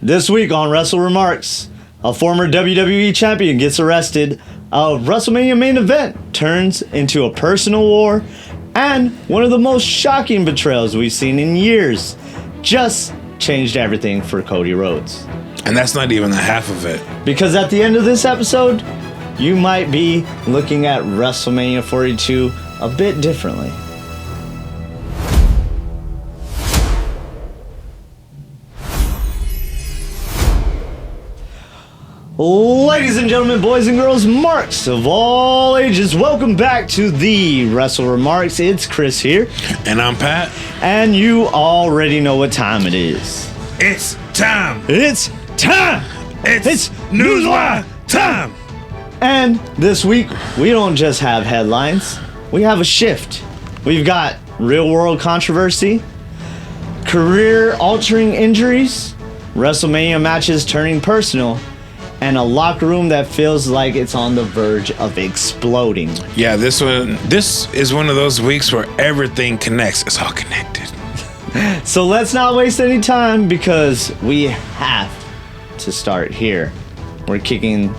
This week on Wrestle WreMarks, a former WWE champion gets arrested, a WrestleMania main event turns into a personal war, and one of the most shocking betrayals we've seen in years just changed everything for Cody Rhodes. And that's not even the half of it. Because at the end of this episode, you might be looking at WrestleMania 42 a bit differently. Ladies and gentlemen, boys and girls, marks of all ages, welcome back to the Wrestle WreMarks. It's Chris here. And I'm Pat. And you already know what time it is. It's time. It's time. It's Newswire time. And this week, we don't just have headlines. We have a shift. We've got real-world controversy, career-altering injuries, WrestleMania matches turning personal, and a locker room that feels like it's on the verge of exploding. Yeah, this is one of those weeks where everything connects. It's all connected. So let's not waste any time because we have to start here. We're kicking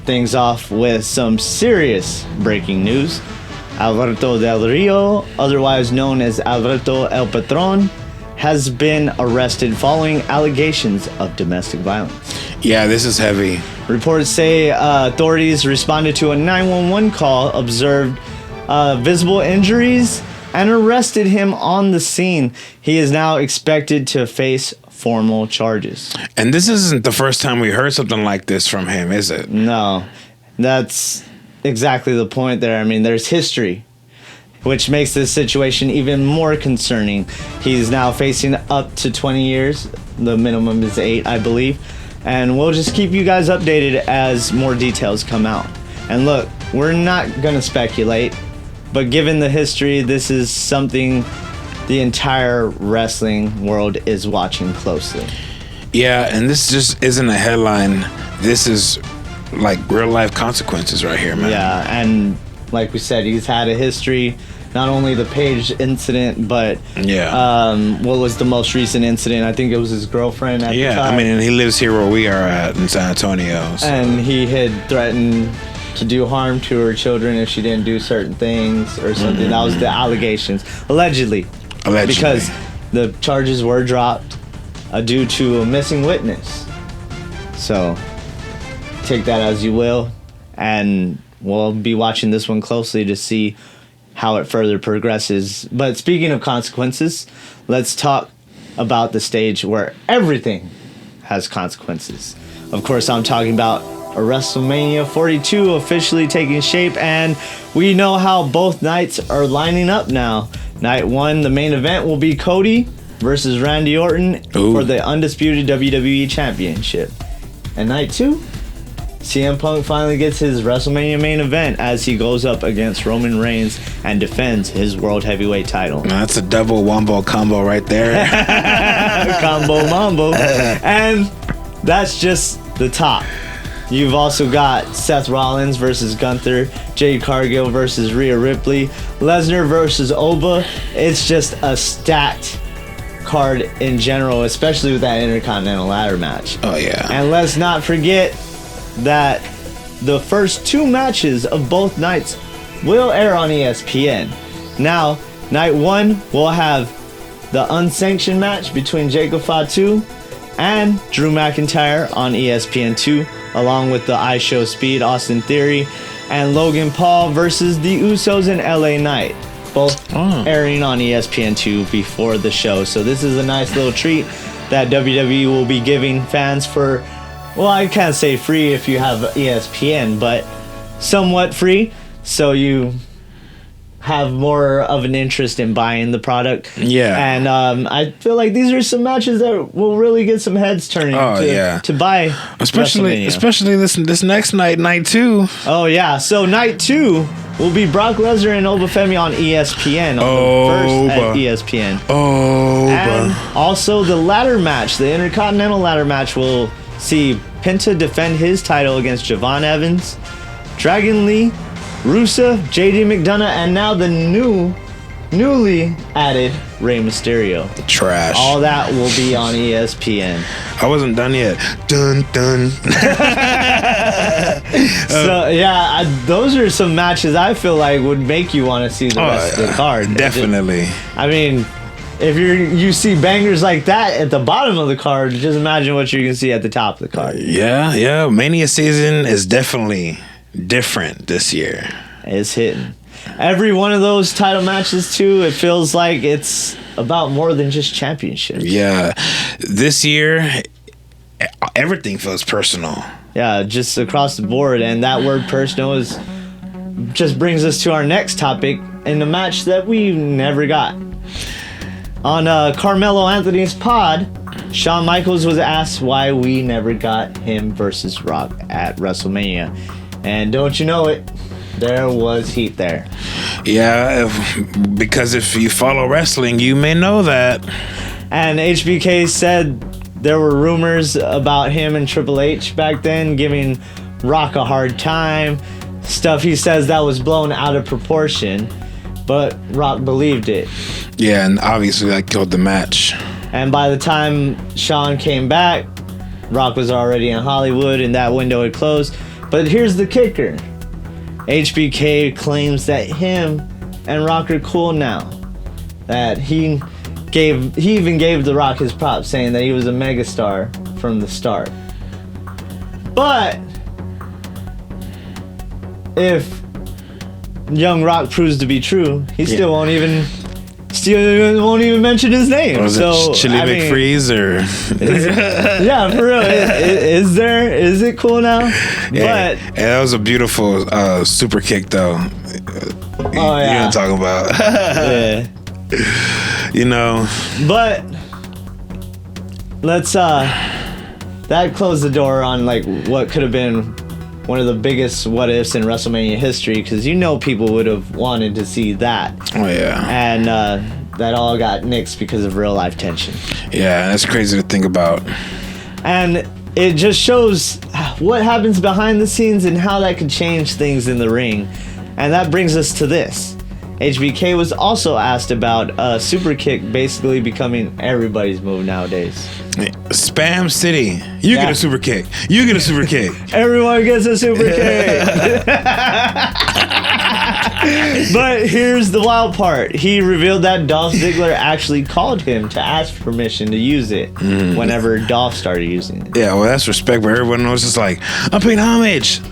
things off with some serious breaking news. Alberto Del Rio, otherwise known as Alberto El Patron, has been arrested following allegations of domestic violence. Yeah, this is heavy. Reports say authorities responded to a 911 call, observed visible injuries, and arrested him on the scene. He is now expected to face formal charges. And this isn't the first time we heard something like this from him, is it? No, that's exactly the point there. I mean, there's history, which makes this situation even more concerning. He's now facing up to 20 years. The minimum is 8, I believe. And we'll just keep you guys updated as more details come out. And look, we're not going to speculate, but given the history, this is something the entire wrestling world is watching closely. Yeah, and this just isn't a headline. This is like real life consequences right here, man. Yeah, and like we said, he's had a history. Not only the Paige incident, but what was the most recent incident? I think it was his girlfriend at the time. Yeah, I mean, and he lives here where we are at in San Antonio. So. And he had threatened to do harm to her children if she didn't do certain things or something. Mm-hmm. That was the allegations. Allegedly. Because the charges were dropped due to a missing witness. So, take that as you will. And we'll be watching this one closely to see how it further progresses. But speaking of consequences, let's talk about the stage where everything has consequences. Of course, I'm talking about a WrestleMania 42 officially taking shape, and we know how both nights are lining up now. Night 1, the main event will be Cody versus Randy Orton for the undisputed WWE Championship. And night 2, CM Punk finally gets his WrestleMania main event as he goes up against Roman Reigns and defends his World Heavyweight title. That's a double wombo combo right there. Combo mambo. And that's just the top. You've also got Seth Rollins versus Gunther, Jade Cargill versus Rhea Ripley, Lesnar versus Oba. It's just a stacked card in general, especially with that Intercontinental ladder match. Oh, yeah. And let's not forget that the first 2 matches of both nights will air on ESPN. Now, night 1 will have the unsanctioned match between Jacob Fatu and Drew McIntyre on ESPN2, along with the iShow Speed, Austin Theory, and Logan Paul versus the Usos and LA Knight, both airing on ESPN2 before the show. So this is a nice little treat that WWE will be giving fans for, well, I can't say free if you have ESPN, but somewhat free, so you have more of an interest in buying the product. Yeah. And I feel like these are some matches that will really get some heads turning to buy. Especially this next night 2. Oh, yeah. So night 2 will be Brock Lesnar and Oba Femi on ESPN. On the first at ESPN. And also the ladder match, the Intercontinental ladder match, will see Penta defend his title against Javon Evans, Dragon Lee, Rusev, JD McDonough, and now the new newly added Rey Mysterio. Trash. All that will be on ESPN. I wasn't done yet. Dun dun. So yeah, those are some matches I feel like would make you want to see the rest of the card. Definitely. I mean, if you see bangers like that at the bottom of the card, just imagine what you can see at the top of the card. Yeah. Mania season is definitely different this year. It's hitting. Every one of those title matches, too, it feels like it's about more than just championships. Yeah. This year, everything feels personal. Yeah, just across the board. And that word personal just brings us to our next topic in the match that we never got. On Carmelo Anthony's pod, Shawn Michaels was asked why we never got him versus Rock at WrestleMania. And don't you know it, there was heat there. Yeah, because if you follow wrestling, you may know that. And HBK said there were rumors about him and Triple H back then giving Rock a hard time. Stuff he says that was blown out of proportion. But Rock believed it. Yeah, and obviously that killed the match. And by the time Shawn came back, Rock was already in Hollywood and that window had closed. But here's the kicker. HBK claims that him and Rock are cool now. That he even gave The Rock his props, saying that he was a megastar from the start. But if young Rock proves to be true, he still won't even mention his name. Was it Chili McFreeze or? Yeah, for real. Is it cool now? Yeah, but that was a beautiful super kick, though. You know what I'm talking about. Yeah. You know. But let's that closed the door on like what could have been one of the biggest what ifs in WrestleMania history, because people would have wanted to see that. Oh yeah. And that all got nixed because of real life tension. Yeah, that's crazy to think about. And it just shows what happens behind the scenes and how that could change things in the ring. And that brings us to this. HBK was also asked about super kick basically becoming everybody's move nowadays. Spam City. You get a super kick. You get a super kick. Everyone gets a super kick. But here's the wild part. He revealed that Dolph Ziggler actually called him to ask for permission to use it whenever Dolph started using it. Yeah, well, that's respect, but everyone knows it's like, I'm paying homage.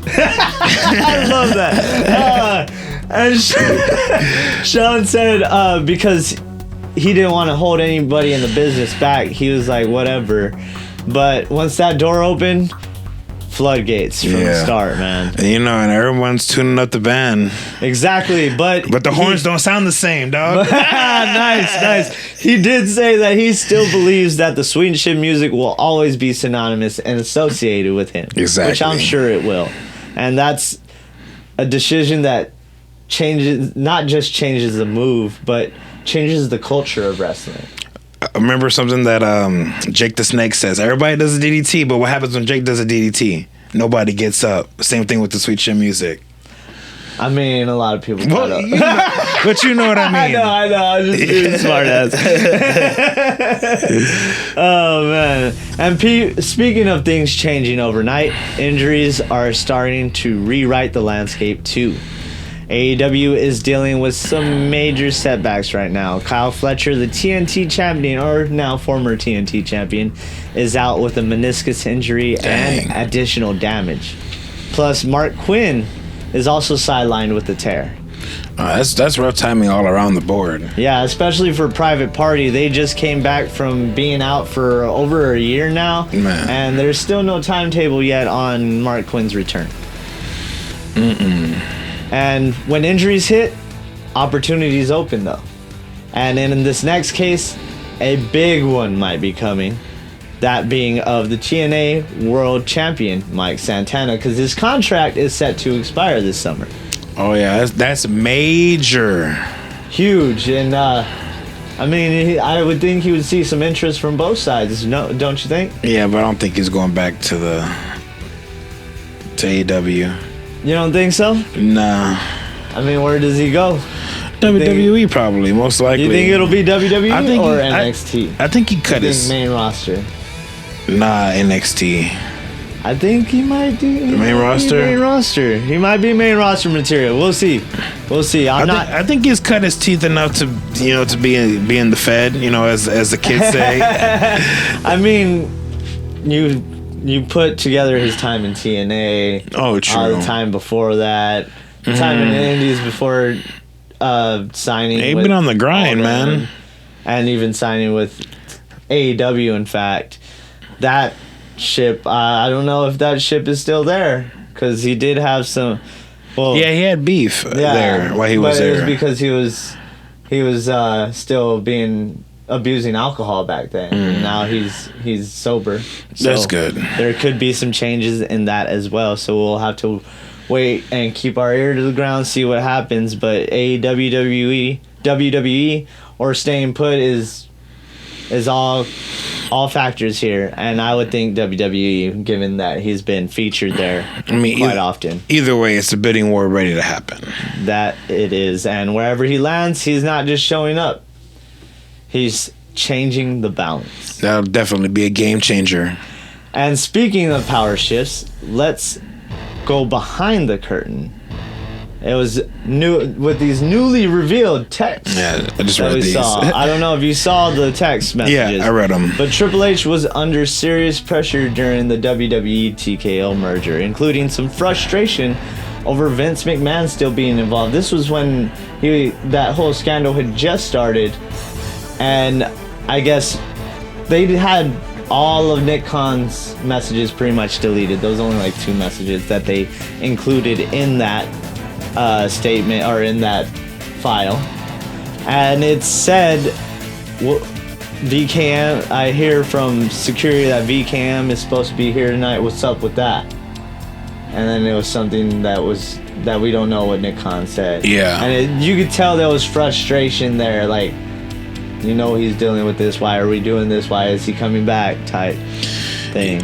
I love that. And Shawn said because he didn't want to hold anybody in the business back, he was like, whatever. But once that door opened, floodgates from the start, man. And and everyone's tuning up the band. Exactly, but the horns don't sound the same, dog. Nice. He did say that he still believes that the Sweden Ship music will always be synonymous and associated with him. Exactly. Which I'm sure it will. And that's a decision that not just changes the move, but changes the culture of wrestling. I remember something that Jake the Snake says. Everybody does a DDT, but what happens when Jake does a DDT? Nobody gets up. Same thing with the Sweet Chin music. I mean, a lot of people but you know what I mean. I know. I'm just being smart ass. Oh, man. And speaking of things changing overnight, injuries are starting to rewrite the landscape, too. AEW is dealing with some major setbacks right now. Kyle Fletcher, the TNT champion, or now former TNT champion, is out with a meniscus injury and additional damage. Plus, Marq Quen is also sidelined with a tear. That's rough timing all around the board. Yeah, especially for Private Party. They just came back from being out for over a year now, and there's still no timetable yet on Marq Quen's return. And when injuries hit, opportunities open, though. And in this next case, a big one might be coming. That being of the TNA World Champion, Mike Santana, because his contract is set to expire this summer. Oh, yeah, that's major. Huge. And, I mean, I would think he would see some interest from both sides. No, don't you think? Yeah, but I don't think he's going back to AEW. You don't think so? Nah. I mean, where does he go? WWE probably, most likely. You think it'll be WWE or NXT? I think he cut his main roster. Nah, NXT. I think he might do the main roster. Main roster. He might be main roster material. We'll see. I think he's cut his teeth enough to to be in the Fed. As the kids say. I mean, you put together his time in TNA. Oh, true. The time before that, time in the Indies before signing. He's been on the grind, man, and even signing with AEW. In fact, that ship, I don't know if that ship is still there, because he did have some. Well, yeah, he had beef there while he was there. It was because he was still abusing alcohol back then. And now he's sober. So that's good. There could be some changes in that as well. So we'll have to wait and keep our ear to the ground, see what happens. But WWE, or staying put is all factors here, and I would think WWE, given that he's been featured there quite often. Either way, it's a bidding war ready to happen. That it is, and wherever he lands, he's not just showing up. He's changing the balance. That'll definitely be a game changer. And speaking of power shifts, let's go behind the curtain. It was new with these newly revealed texts. Yeah, I just read these. I don't know if you saw the text messages. Yeah, I read them. But Triple H was under serious pressure during the WWE TKO merger, including some frustration over Vince McMahon still being involved. This was when that whole scandal had just started, and I guess they had all of Nick Khan's messages pretty much deleted. There was only like 2 messages that they included in that statement or in that file, and it said VKM. I hear from security that VKM is supposed to be here tonight. What's up with that? And then it was something that we don't know what Nick Khan said. Yeah, and you could tell there was frustration there, like, he's dealing with this. Why are we doing this? Why is he coming back? Type thing.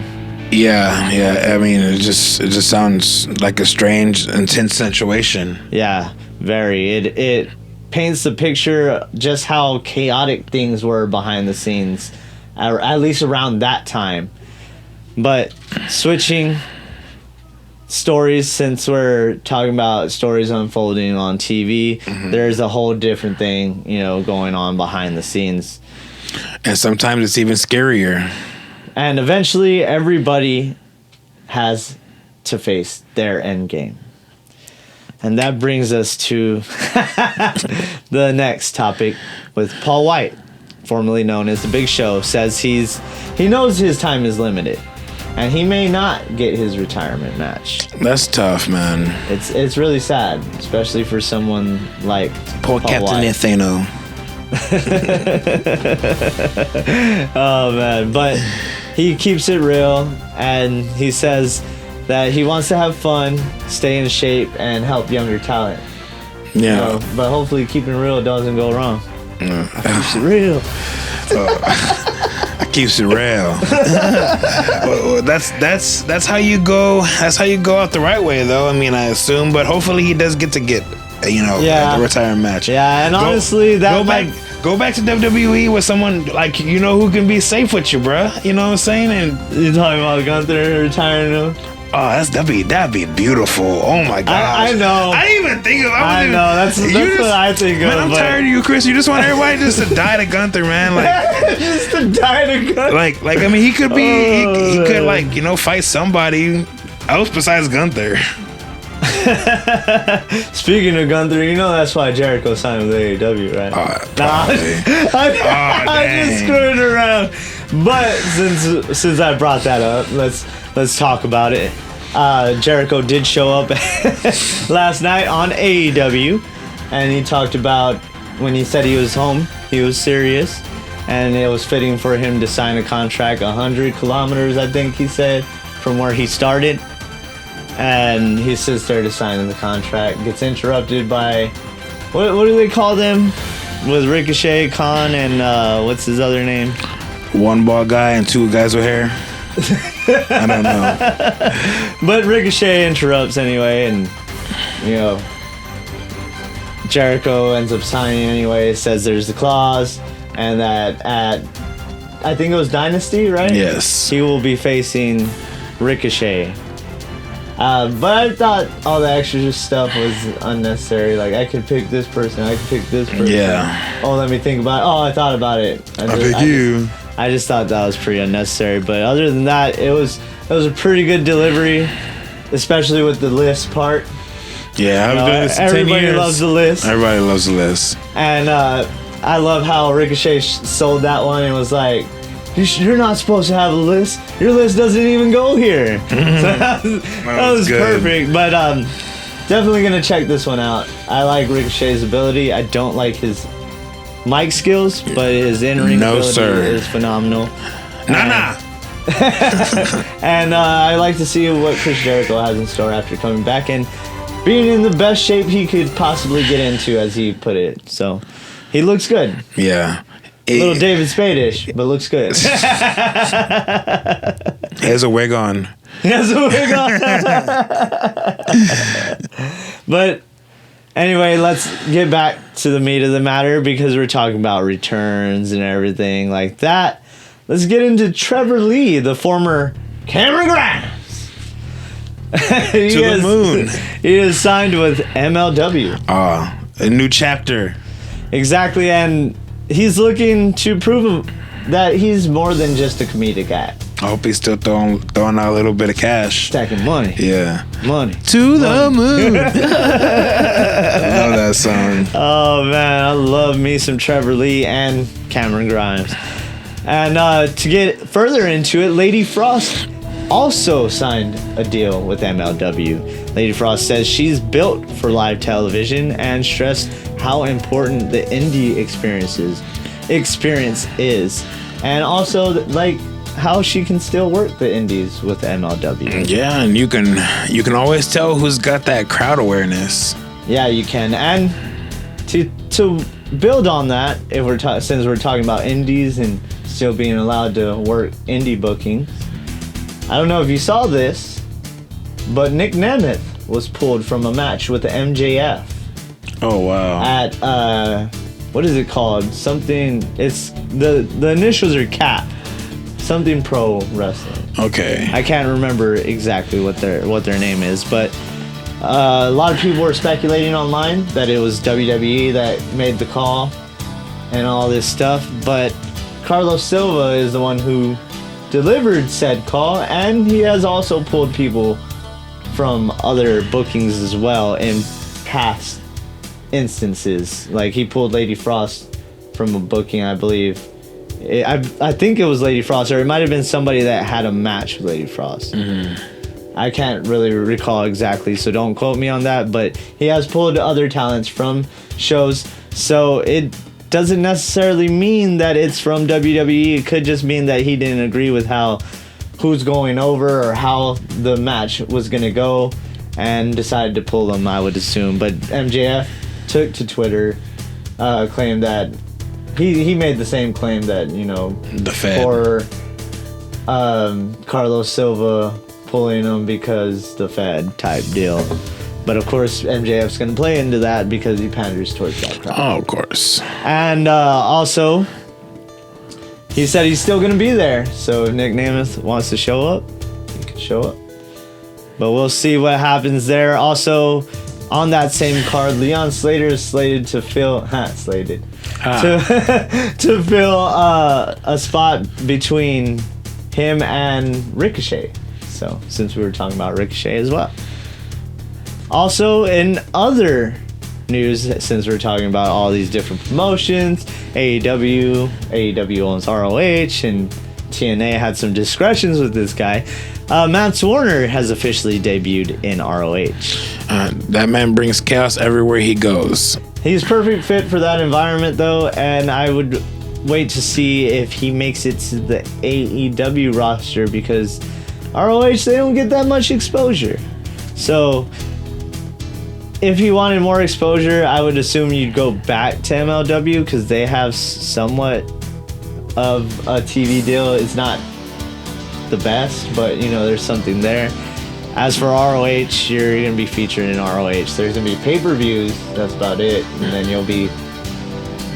Yeah. I mean, it just sounds like a strange, intense situation. Yeah, very. It paints the picture just how chaotic things were behind the scenes, at least around that time. But switching stories, since we're talking about stories unfolding on TV, there's a whole different thing, going on behind the scenes. And sometimes it's even scarier. And eventually, everybody has to face their end game. And that brings us to the next topic with Paul White, formerly known as The Big Show, says he knows his time is limited, and he may not get his retirement match. That's tough, man. It's really sad, especially for someone like Poor Paul Captain White. Nathano. Oh man, but he keeps it real, and he says that he wants to have fun, stay in shape, and help younger talent. Yeah. But hopefully keeping it real doesn't go wrong. Keeps it real. Keeps it real. Well, that's how you go. That's how you go out the right way, though. I mean, I assume, but hopefully he does get the retirement match. Yeah, and honestly, go back to WWE with someone like who can be safe with you, bruh. You know what I'm saying? And you're talking about Gunther retiring him. Oh, that'd be beautiful. Oh my gosh. I know. I didn't even think of. I know. That's what I think of. Man, I'm tired of you, Chris. You just want everybody just to die to Gunther, man. Like just to die to Gunther. Like I mean, he could be. He could fight somebody else besides Gunther. Speaking of Gunther, that's why Jericho signed with AEW, right? I just screwed around. But since I brought that up, let's talk about it. Jericho did show up last night on AEW, and he talked about when he said he was home, he was serious, and it was fitting for him to sign a contract 100 kilometers, I think he said, from where he started. And he sits there to sign the contract, gets interrupted by, what do they call them? With Ricochet, Khan, and what's his other name? One bald guy and 2 guys with hair. I don't know. But Ricochet interrupts anyway, and Jericho ends up signing anyway. Says there's the clause, and that at I think it was Dynasty, right? Yes. He will be facing Ricochet. But I thought all the extra stuff was unnecessary. Like, I could pick this person, I could pick this person. Yeah. Oh, let me think about it. Oh, I thought about it. I just thought that was pretty unnecessary. But other than that, it was a pretty good delivery, especially with the list part. Yeah, I've been doing this 10 years. Everybody loves the list. Everybody loves the list. And I love how Ricochet sold that one and was like, you're not supposed to have a list. Your list doesn't even go here. So that was perfect. But definitely going to check this one out. I like Ricochet's ability. I don't like his mic skills, but his in-ring ability is phenomenal. And I like to see what Chris Jericho has in store after coming back and being in the best shape he could possibly get into, as he put it. So he looks good. Yeah. A little David Spade-ish, but looks good. He has a wig on. But anyway, let's get back to the meat of the matter, because we're talking about returns and everything like that. Let's get into Trevor Lee, the former Cameron Grimes. The moon. He is signed with MLW. A new chapter. Exactly, and he's looking to prove that he's more than just a comedic act. I hope he's still throwing out a little bit of cash. Stacking money. Yeah. Money. To the moon. I love that song. Oh, man. I love me some Trevor Lee and Cameron Grimes. And to get further into it, Lady Frost also signed a deal with MLW. Lady Frost says she's built for live television and stressed how important the indie experience is, and also like how she can still work the indies with MLW. Yeah, and you can always tell who's got that crowd awareness. Yeah, you can. And to build on that, if since we're talking about indies and still being allowed to work indie bookings, I don't know if you saw this, but Nick Nemeth was pulled from a match with the MJF. Oh wow! At what is it called? Something. It's the initials are CAP. Something Pro Wrestling. Okay. I can't remember exactly what their name is, but a lot of people were speculating online that it was WWE that made the call and all this stuff. But Carlos Silva is the one who delivered said call, and he has also pulled people from other bookings as well in past instances. Like he pulled Lady Frost from a booking, I believe. I think it was Lady Frost, or it might have been somebody that had a match with Lady Frost. Mm-hmm. I can't really recall exactly, so don't quote me on that, but he has pulled other talents from shows, so it doesn't necessarily mean that it's from WWE. It could just mean that he didn't agree with who's going over or how the match was going to go and decided to pull them, I would assume. But MJF took to Twitter, claimed that he made the same claim that, you know, the Fed. For Carlos Silva pulling him because the Fed type deal. But of course, MJF's going to play into that because he panders towards that crowd. Oh, of course. And also, he said he's still going to be there. So if Nick Nemeth wants to show up, he can show up. But we'll see what happens there. Also, on that same card, Leon Slater is slated to fill... to fill a spot between him and Ricochet. So, since we were talking about Ricochet as well. Also, in other news, since we're talking about all these different promotions, AEW owns ROH, and TNA had some discretions with this guy. Mance Warner has officially debuted in ROH. That man brings chaos everywhere he goes. He's perfect fit for that environment, though, and I would wait to see if he makes it to the AEW roster, because ROH, they don't get that much exposure. So if he wanted more exposure, I would assume you'd go back to MLW, because they have somewhat of a TV deal. It's not the best, but you know, there's something there. As for ROH, you're going to be featured in ROH. There's going to be pay-per-views. That's about it. And then you'll be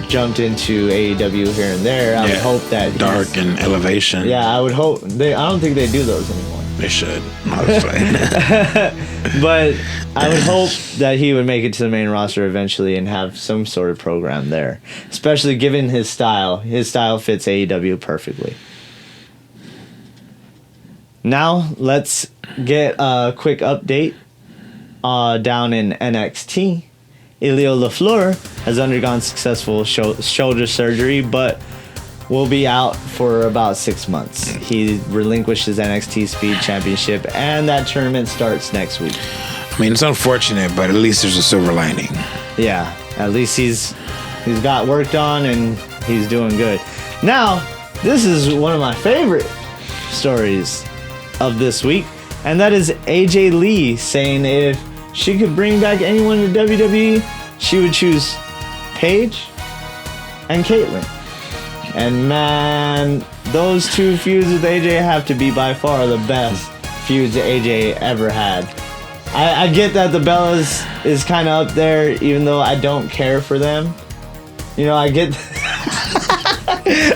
jumped into AEW here and there. I would hope that Dark and Elevation. Yeah, I would hope. I don't think they do those anymore. They should, honestly. But I would hope that he would make it to the main roster eventually and have some sort of program there. Especially given his style. His style fits AEW perfectly. Now, let's get a quick update down in NXT. Ilio LaFleur has undergone successful shoulder surgery, but will be out for about 6 months. He relinquished his NXT Speed Championship, and that tournament starts next week. I mean, it's unfortunate, but at least there's a silver lining. Yeah, at least he's got work done, and he's doing good. Now, this is one of my favorite stories of this week, and that is AJ Lee saying if she could bring back anyone to WWE, she would choose Paige and Caitlyn. And man, those two feuds with AJ have to be by far the best feuds that AJ ever had. I get that the Bellas is kind of up there, even though I don't care for them. You know, I get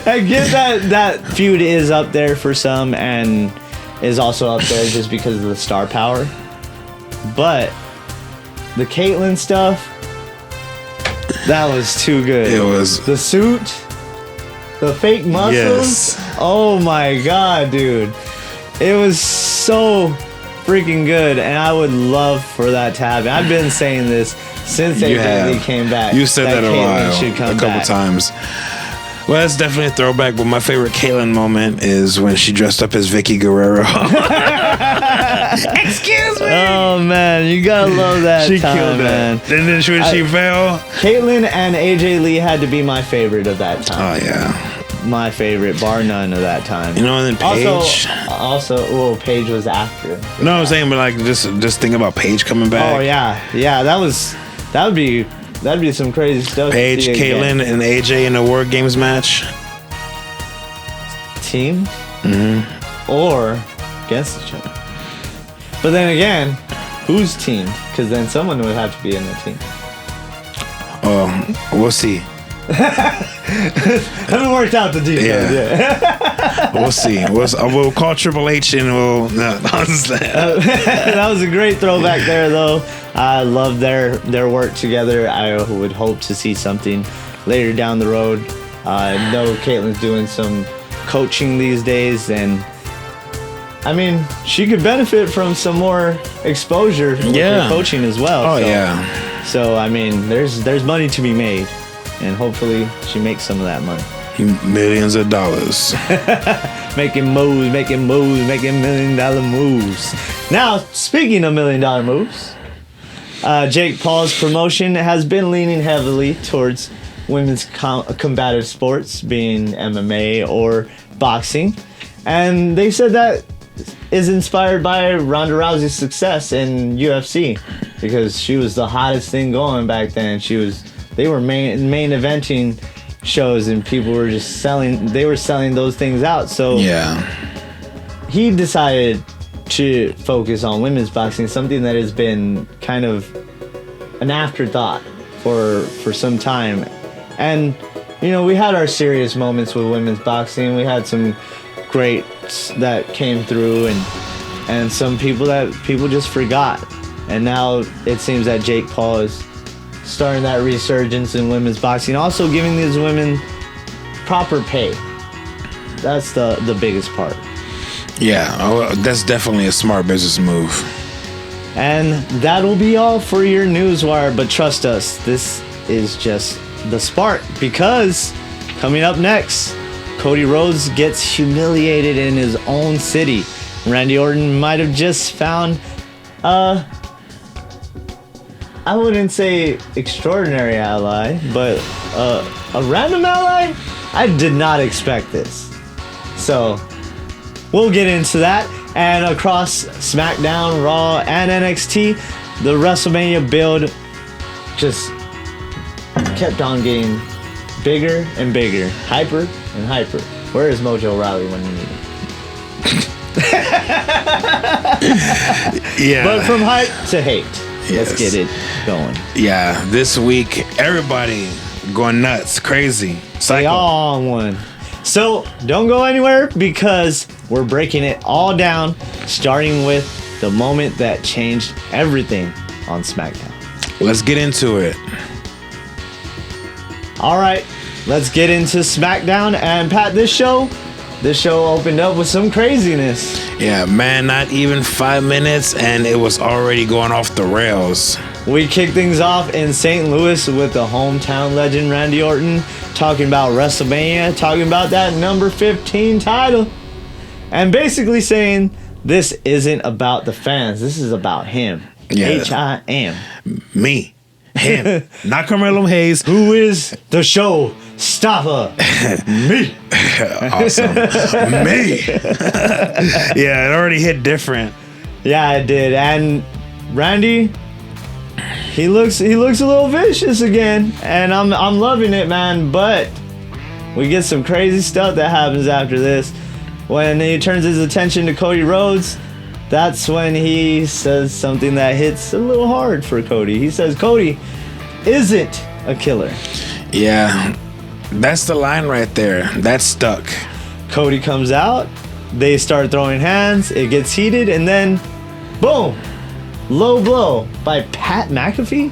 I get that feud is up there for some and is also up there just because of the star power. But the Caitlyn stuff, that was too good. It was. The suit, the fake muscles. Yes. Oh my god, dude. It was so freaking good, and I would love for that to happen. I've been saying this since AJ Lee came back. You said that a couple times. Well, that's definitely a throwback, but my favorite Caitlyn moment is when she dressed up as Vicky Guerrero. Excuse me! Oh, man, you gotta love that She time, killed man. it. And then when she fell... Caitlyn and AJ Lee had to be my favorite of that time. Oh, yeah. My favorite, bar none of that time. You know, and then Paige... Also, Paige was after. No, I'm saying, but like, just think about Paige coming back. Oh, yeah. Yeah, that'd be some crazy stuff. Paige, Caitlyn, and AJ in a War Games match. Team? Mm-hmm. Or against each other. But then again, who's teamed? Because then someone would have to be in the team. Oh, we'll see. Haven't worked out the details yet. We'll see. We'll call Triple H and we'll... No, that was a great throwback there, though. I love their work together. I would hope to see something later down the road. I know Caitlyn's doing some coaching these days, and I mean, she could benefit from some more exposure with her coaching as well. Oh, yeah. So, I mean, there's money to be made, and hopefully she makes some of that money. Millions of dollars. making $1 million moves. Now, speaking of $1 million moves, Jake Paul's promotion has been leaning heavily towards women's combative sports, being MMA or boxing. And they said that is inspired by Ronda Rousey's success in UFC, because she was the hottest thing going back then. They were main eventing shows, and people were just selling those things out. So he decided to focus on women's boxing, something that has been kind of an afterthought for some time. And you know, we had our serious moments with women's boxing. We had some greats that came through, and some people that people just forgot. And now it seems that Jake Paul is starting that resurgence in women's boxing, also giving these women proper pay. That's the biggest part. Yeah, that's definitely a smart business move. And that'll be all for your newswire, but trust us, this is just the spark, because coming up next, Cody Rhodes gets humiliated in his own city. Randy Orton might have just found I wouldn't say extraordinary ally, but a random ally? I did not expect this. So, we'll get into that. And across SmackDown, Raw, and NXT, the WrestleMania build just kept on getting bigger and bigger, hyper and hyper. Where is Mojo Rawley when you need him? Yeah. But from hype to hate. Yes. Let's get it going. Yeah, this week, everybody going nuts, crazy. They all on one. So, don't go anywhere because we're breaking it all down, starting with the moment that changed everything on SmackDown. Let's get into it. All right, let's get into SmackDown. And Pat, this show opened up with some craziness. Yeah, man, not even 5 minutes and it was already going off the rails. We kicked things off in St. Louis with the hometown legend Randy Orton talking about WrestleMania, talking about that number 15 title, and basically saying this isn't about the fans, this is about him. Yeah. H-I-M. Me. Him. Not Carmelo Hayes. Who is the show stopper? Me. Awesome. Me. Yeah, it already hit different. Yeah, it did. And Randy, he looks a little vicious again, and I'm loving it, man. But we get some crazy stuff that happens after this. When he turns his attention to Cody Rhodes, that's when he says something that hits a little hard for Cody. He says Cody isn't a killer. Yeah, that's the line right there. That stuck. Cody comes out, they start throwing hands, it gets heated, and then boom, low blow by Pat McAfee.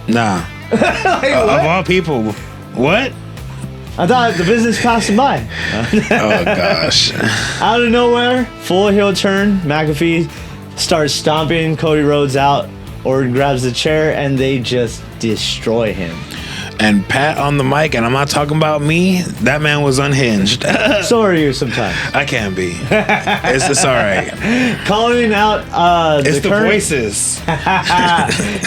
Nah. Like, Of all people, what? I thought the business passed him by. Oh gosh. Out of nowhere, full heel turn, McAfee starts stomping Cody Rhodes out. Orton grabs the chair and they just destroy him. And Pat on the mic, and I'm not talking about me, that man was unhinged. So are you sometimes. I can't be. It's all right. Calling out It's the current voices.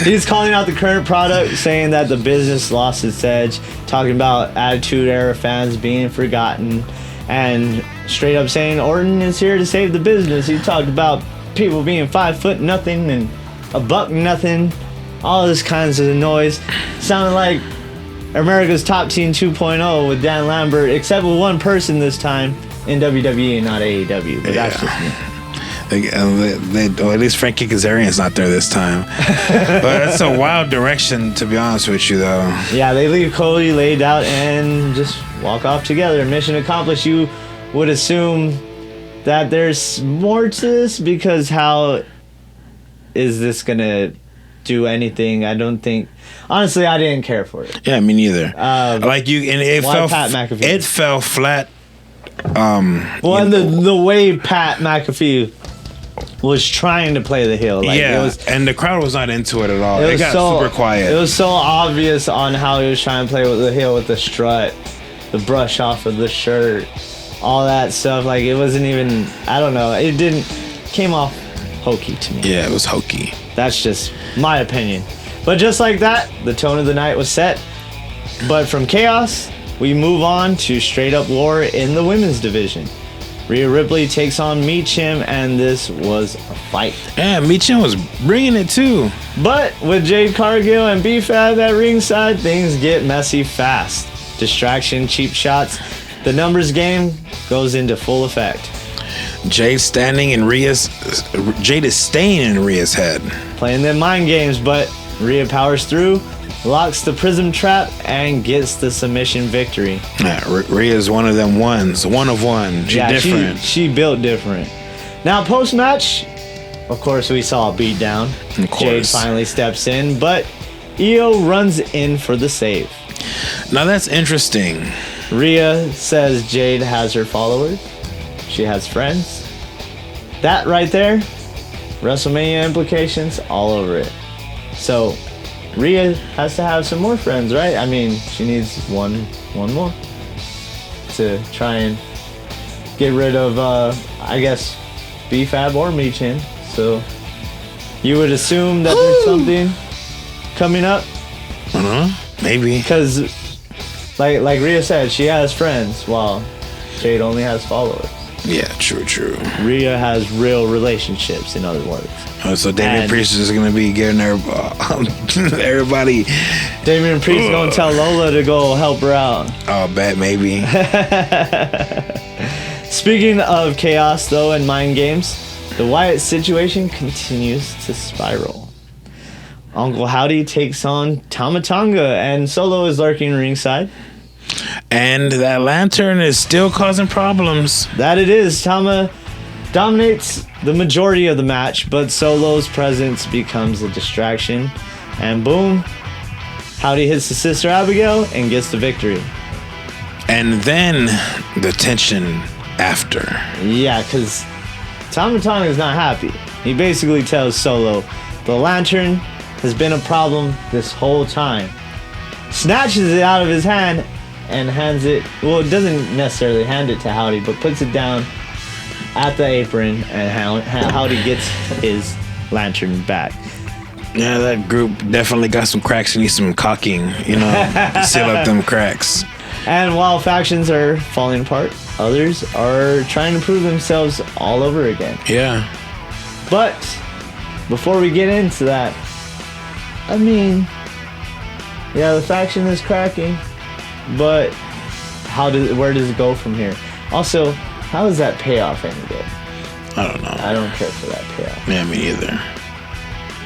He's calling out the current product, saying that the business lost its edge, talking about Attitude Era fans being forgotten, and straight up saying Orton is here to save the business. He talked about people being 5'0" nothing and $1 all this kinds of noise. Sounded like America's Top Team 2.0 with Dan Lambert, except with one person this time in WWE, not AEW. But that's just me. At least Frankie Kazarian's not there this time. But it's a wild direction, to be honest with you, though. Yeah, they leave Cody laid out and just walk off together. Mission accomplished. You would assume that there's more to this, because how is this gonna do anything? I don't think. Honestly, I didn't care for it. Yeah, me neither. Like you, and it fell. Pat McAfee? It fell flat. Well, and the way Pat McAfee was trying to play the heel, like, yeah, it was, and the crowd was not into it at all. It got so, super quiet. It was so obvious on how he was trying to play with the heel, with the strut, the brush off of the shirt, all that stuff. Like, it wasn't even. I don't know. It came off hokey to me. Yeah, it was hokey. That's just my opinion. But just like that, the tone of the night was set. But from chaos, we move on to straight up war in the women's division. Rhea Ripley takes on Meechim, and this was a fight. Yeah, Meechim was bringing it too. But with Jade Cargill and B-Fab at ringside, things get messy fast. Distraction, cheap shots. The numbers game goes into full effect. Jade is staying in Rhea's head. Playing them mind games, but Rhea powers through, locks the prism trap, and gets the submission victory. Yeah, Rhea's one of them ones. One of one. She's different. She built different. Now, post-match, of course, we saw a beatdown. Of course. Jade finally steps in, but Io runs in for the save. Now, that's interesting. Rhea says Jade has her followers. She has friends. That right there, WrestleMania implications all over it. So, Rhea has to have some more friends, right? I mean, she needs one more to try and get rid of, I guess, B-Fab or Meechin. So, you would assume that there's something coming up? Maybe. Because, like Rhea said, she has friends, while Jade only has followers. Yeah, true. Rhea has real relationships, in other words. So Damian Priest is going to be getting everybody. Damian Priest going to tell Lola to go help her out. Oh, bet maybe. Speaking of chaos, though, and mind games, the Wyatt situation continues to spiral. Uncle Howdy takes on Tama Tonga, and Solo is lurking ringside. And that lantern is still causing problems. That it is. Tama dominates the majority of the match, but Solo's presence becomes a distraction. And boom, Howdy hits the Sister Abigail and gets the victory. And then the tension after. Yeah, because Tama Tonga is not happy. He basically tells Solo the lantern has been a problem this whole time. Snatches it out of his hand and hands it, well, it doesn't necessarily hand it to Howdy, but puts it down at the apron, and Howdy gets his lantern back. Yeah, that group definitely got some cracks and needs some caulking, to seal up them cracks. And while factions are falling apart, others are trying to prove themselves all over again. Yeah. But before we get into that, I mean, yeah, the faction is cracking, but where does it go from here? Also, how is that payoff any good? I don't know. I don't care for that payoff. Yeah, me either.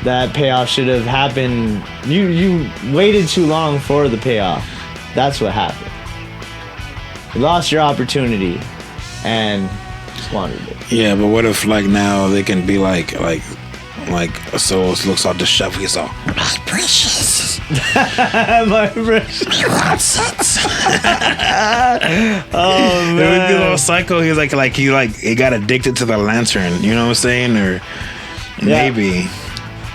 That payoff should have happened. You waited too long for the payoff. That's what happened. You lost your opportunity and squandered it. Yeah, but what if now they can be like Soul looks all disheveled. He's all, my precious. My precious. Oh man. It would be a little psycho. He's he got addicted to the lantern. You know what I'm saying? Or maybe.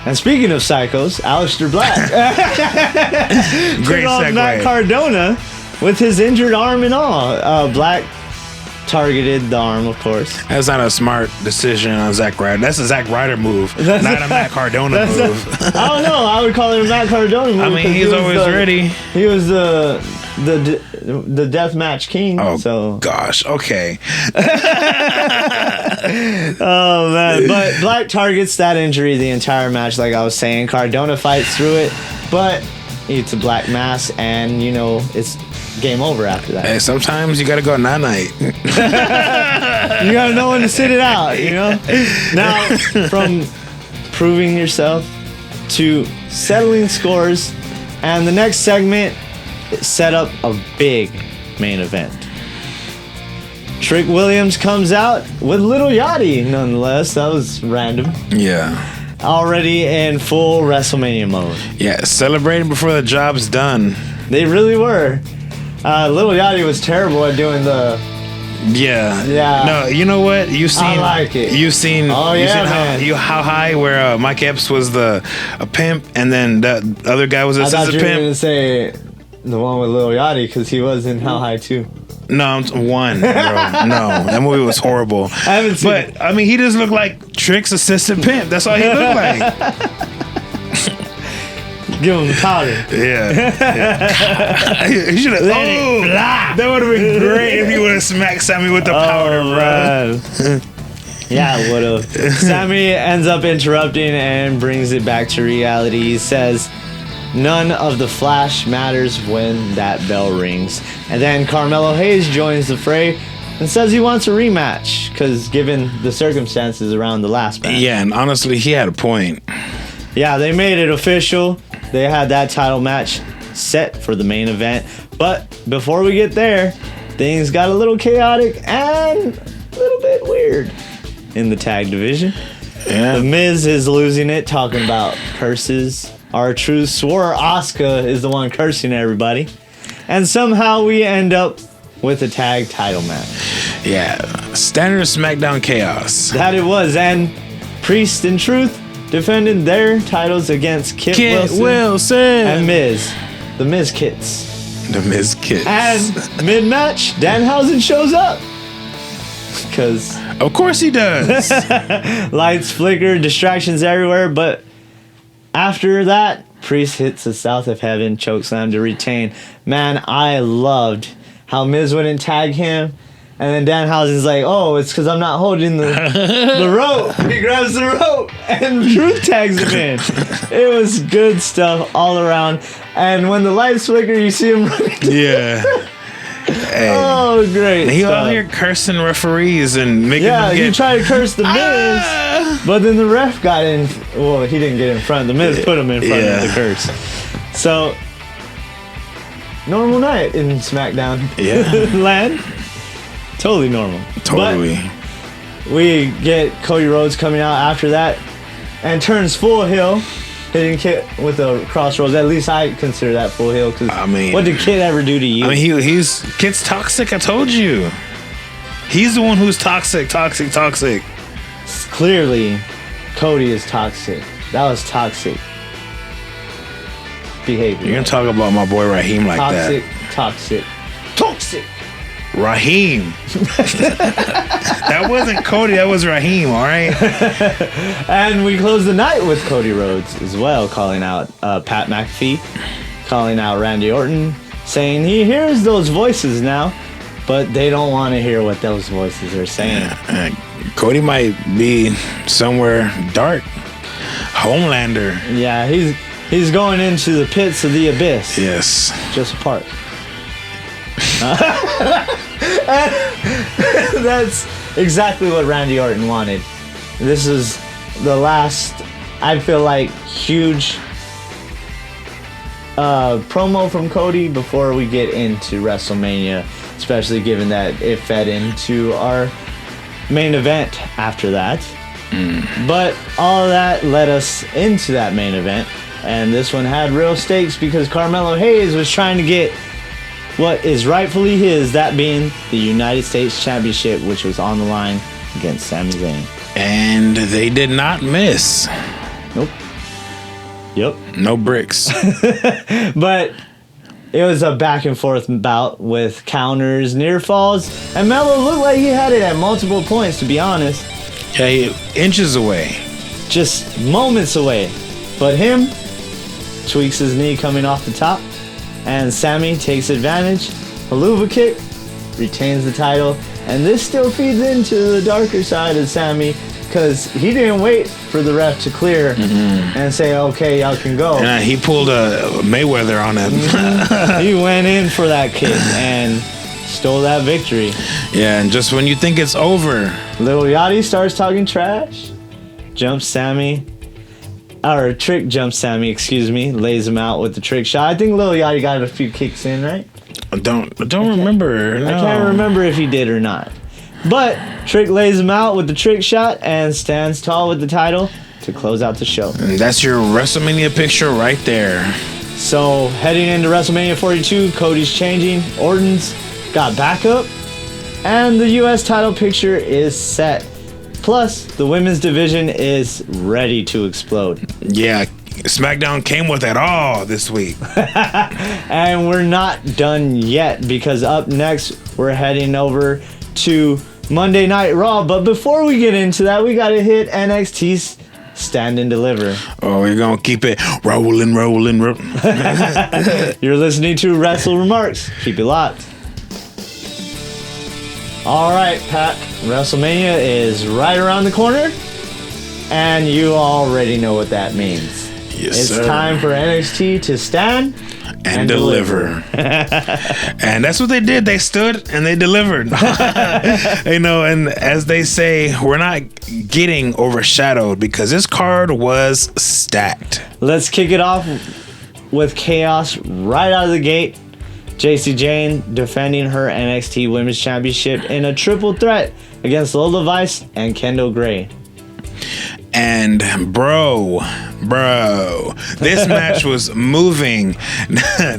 And speaking of psychos, Aleister Black. Great segue. Matt Cardona with his injured arm and all. Black targeted the arm, of course. That's not a smart decision on Zack Ryder. That's a Zack Ryder move, not a Matt Cardona move. I don't know. I would call it a Matt Cardona move. I mean, he's always ready. He was the deathmatch king. Oh, so. Gosh. Okay. Oh, man. But Black targets that injury the entire match, like I was saying. Cardona fights through it, but it's a black mass, and, it's game over after that. Hey, sometimes you gotta go night-night. You gotta know when to sit it out, Now, from proving yourself to settling scores, and the next segment set up a big main event. Trick Williams comes out with Little Yachty, nonetheless. That was random. Yeah. Already in full WrestleMania mode. Yeah, celebrating before the job's done. They really were. Little Yachty was terrible at doing the... Yeah. No, you know what? You've seen... I like it. You've seen... Oh, yeah, man. How high where Mike Epps was a pimp, and then the other guy was a pimp? I thought you were going to say the one with Little Yachty, because he was in How High, too. No, I'm one, bro. No, that movie was horrible. I haven't seen it. I mean, he just looked like Trick's assistant pimp. That's all he looked like. Give him the powder. Yeah. He should have. That would have been great if he would have smacked Sammy with the powder, bro. Yeah, it would have. Sammy ends up interrupting and brings it back to reality. He says, none of the flash matters when that bell rings. And then Carmelo Hayes joins the fray and says he wants a rematch, because given the circumstances around the last match. Yeah, and honestly, he had a point. Yeah, they made it official. They had that title match set for the main event. But before we get there, things got a little chaotic and a little bit weird in the tag division. Yeah. The Miz is losing it, talking about curses. R-Truth swore Asuka is the one cursing everybody. And somehow we end up with a tag title match. Yeah, standard SmackDown chaos. That it was. And Priest and Truth defended their titles against Kit Wilson and Miz. The Miz Kits. The Miz Kits. And mid-match, Danhausen shows up. Because... Of course he does. Lights flicker, distractions everywhere, but after that, Priest hits the South of Heaven chokeslam to retain. Man, I loved how Miz wouldn't tag him. And then Danhausen's like, oh, it's because I'm not holding the rope. He grabs the rope and Truth tags him in. It was good stuff all around. And when the lights flicker, you see him running. Yeah. Oh, great. He out here cursing referees and making them he tried to curse The Miz, but then the ref got in. Well, he didn't get in front. The Miz put him in front of the curse. So, normal night in SmackDown land. Totally normal. Totally. But we get Cody Rhodes coming out after that and turns full heel, hitting Kit with the crossroads. At least I consider that full heel. Because what did Kit ever do to you? I mean, Kit's toxic. I told you. He's the one who's toxic. Clearly, Cody is toxic. That was toxic behavior. You're gonna talk about my boy Raheem like that? Toxic. Raheem. That wasn't Cody, that was Raheem, all right? And we close the night with Cody Rhodes as well, calling out Pat McAfee, calling out Randy Orton, saying he hears those voices now, but they don't want to hear what those voices are saying. Cody might be somewhere dark. Homelander. Yeah, he's going into the pits of the abyss. Yes. Just a part. That's exactly what Randy Orton wanted. This is the last, I feel like, huge promo from Cody before we get into WrestleMania, especially given that it fed into our main event after that. But all of that led us into that main event, and this one had real stakes because Carmelo Hayes was trying to get what is rightfully his, that being the United States Championship, which was on the line against Sami Zayn. And they did not miss. Nope. Yep. No bricks. But it was a back and forth bout with counters, near falls, and Melo looked like he had it at multiple points, to be honest. Yeah, inches away. Just moments away. But him tweaks his knee coming off the top, and Sami takes advantage. Haluva kick, retains the title, and this still feeds into the darker side of Sami because he didn't wait for the ref to clear and say, okay, y'all can go. And he pulled a Mayweather on him. He went in for that kick and stole that victory. Yeah, and just when you think it's over, Lil Yachty starts talking trash, jumps Sami. Or trick jumps Sami, lays him out with the trick shot. I think Lil Yachty got a few kicks in, right? I don't remember. No. I can't remember if he did or not. But Trick lays him out with the trick shot and stands tall with the title to close out the show. And that's your WrestleMania picture right there. So heading into WrestleMania 42, Cody's changing. Orton's got backup. And the U.S. title picture is set. Plus, the women's division is ready to explode. Yeah, SmackDown came with it all this week. And we're not done yet because up next, we're heading over to Monday Night Raw. But before we get into that, we got to hit NXT Stand and Deliver. Oh, we're going to keep it rolling. You're listening to Wrestle WreMarks. Keep it locked. All right, Pat. WrestleMania is right around the corner, and you already know what that means. Yes, it's time for NXT to stand and deliver. And that's what they did. They stood and they delivered. And as they say, we're not getting overshadowed because this card was stacked. Let's kick it off with chaos right out of the gate. JC Jane defending her NXT Women's Championship in a triple threat against Lola Vice and Kendall Gray. And bro, this match was moving.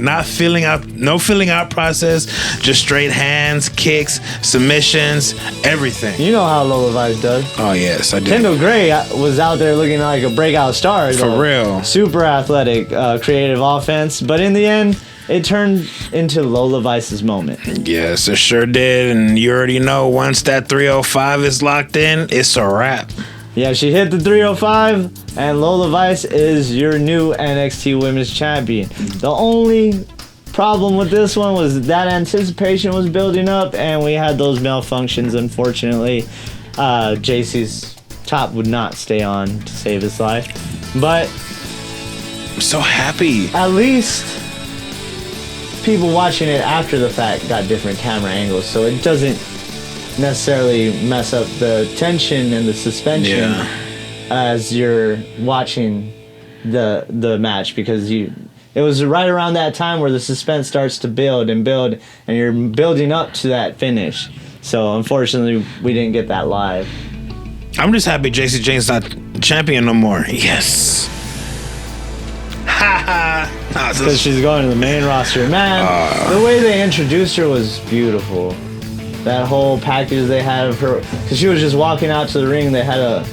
No filling out process, just straight hands, kicks, submissions, everything. You know how Lola Vice does. Oh yes, I do. Kendall Gray was out there looking like a breakout star. For real. Super athletic, creative offense, but in the end, it turned into Lola Vice's moment. Yes, it sure did. And you already know, once that 305 is locked in, it's a wrap. Yeah, she hit the 305, and Lola Vice is your new NXT Women's Champion. The only problem with this one was that anticipation was building up, and we had those malfunctions, unfortunately. JC's top would not stay on to save his life. But I'm so happy. At least people watching it after the fact got different camera angles, so it doesn't necessarily mess up the tension and the suspension as you're watching the match, because it was right around that time where the suspense starts to build and build, and you're building up to that finish. So unfortunately, we didn't get that live. I'm just happy JC Jane's not champion no more. Yes. Because she's going to the main roster. Man, the way they introduced her was beautiful. That whole package they had of her, because she was just walking out to the ring. They had a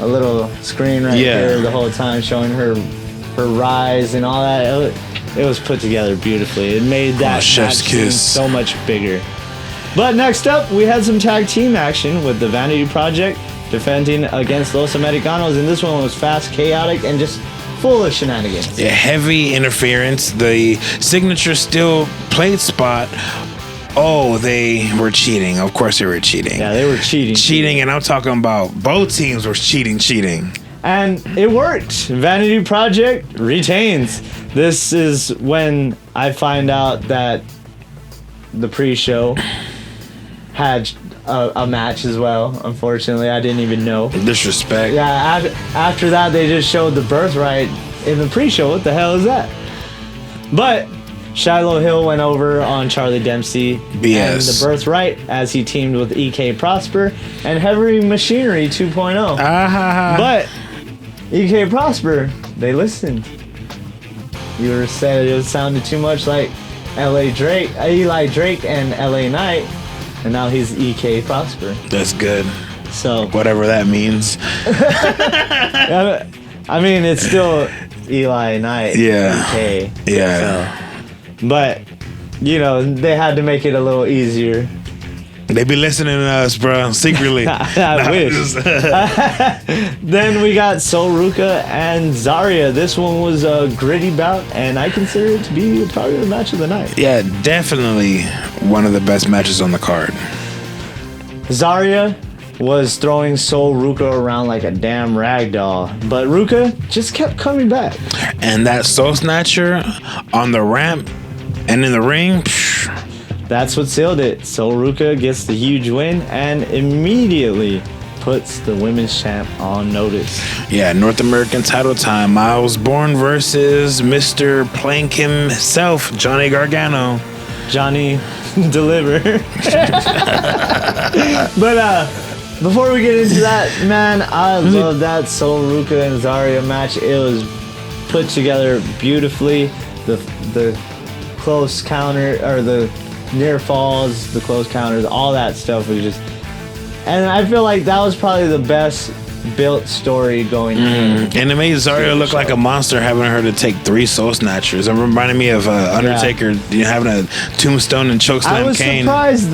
little screen right there the whole time showing her rise and all that. It was put together beautifully. It made that match seem so much bigger. But next up, we had some tag team action with the Vanity Project defending against Los Americanos, and this one was fast, chaotic, and just full of shenanigans. Yeah, heavy interference. The signature steel plate spot. Oh, they were cheating. Of course they were cheating. Yeah, they were cheating. And I'm talking about both teams were cheating. And it worked. Vanity Project retains. This is when I find out that the pre-show had a match as well. Unfortunately, I didn't even know. Disrespect. Yeah, after that, they just showed the birthright in the pre-show. What the hell is that? But Shiloh Hill went over on Charlie Dempsey and the birthright as he teamed with EK Prosper and Heavy Machinery 2.0. But EK Prosper, they listened. You were said it sounded too much like Eli Drake and LA Knight, and now he's EK Prosper. That's good. So whatever that means. I mean, it's still Eli Knight. Yeah. EK. Yeah. So, but they had to make it a little easier. They be listening to us, bro, secretly. I wish. Then we got Sol Ruca and Zarya. This one was a gritty bout, and I consider it to be a target match of the night. Yeah, definitely one of the best matches on the card. Zarya was throwing Sol Ruca around like a damn rag doll, but Ruca just kept coming back. And that Soul Snatcher on the ramp and in the ring, that's what sealed it. Sol Ruca gets the huge win and immediately puts the women's champ on notice. Yeah, North American title time. Miles Bourne versus Mr. Plank himself, Johnny Gargano. Johnny Deliver. But before we get into that, man, I love that Sol Ruca and Zarya match. It was put together beautifully. The close counter, or the near falls, the close counters, all that stuff was just... And I feel like that was probably the best built story going through. And it made Zarya look like a monster, having her to take 3 Soul Snatchers. It reminded me of Undertaker having a tombstone and chokeslam Kane. I was surprised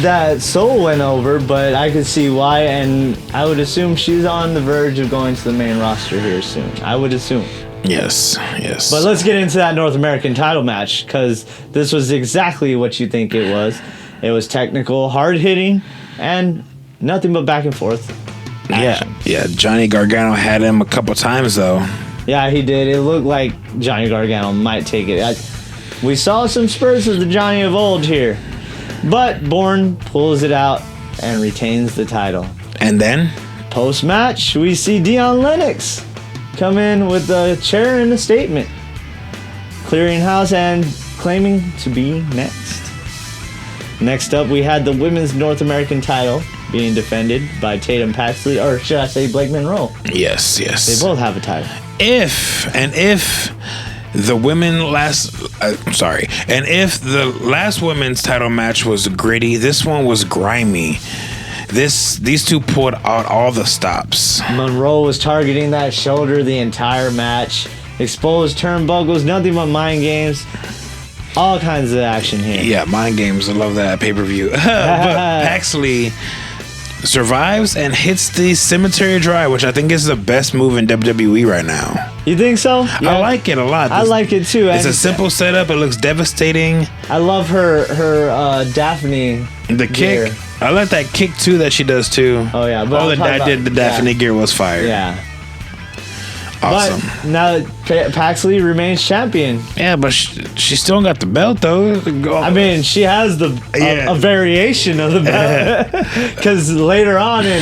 that Soul went over, but I could see why, and I would assume she's on the verge of going to the main roster here soon. I would assume. Yes. But let's get into that North American title match, because this was exactly what you think it was. It was technical, hard-hitting, and nothing but back and forth action. Yeah. Johnny Gargano had him a couple times, though. Yeah, he did. It looked like Johnny Gargano might take it. We saw some spurts of the Johnny of old here. But Bourne pulls it out and retains the title. And then? Post-match, we see Dion Lennox come in with a chair and a statement, clearing house and claiming to be next. Next up, we had the women's North American title being defended by Tatum Paxley, or should I say Blake Monroe? Yes. They both have a title. If the last women's title match was gritty, this one was grimy. These two pulled out all the stops. Monroe was targeting that shoulder the entire match. Exposed turnbuckles, nothing but mind games. All kinds of action here. Yeah, mind games. I love that pay-per-view. But Paxley survives and hits the cemetery drive, which I think is the best move in WWE right now. You think so? Yeah. I like it a lot. I like it too. It's a simple setup. It looks devastating. I love her Daphne gear. Kick. I like that kick too that she does too. Oh yeah. But the Daphne gear was fire. Yeah. Awesome. But now Paxley remains champion. Yeah, but she still got the belt though. I mean, she has a variation of the belt. Because later on in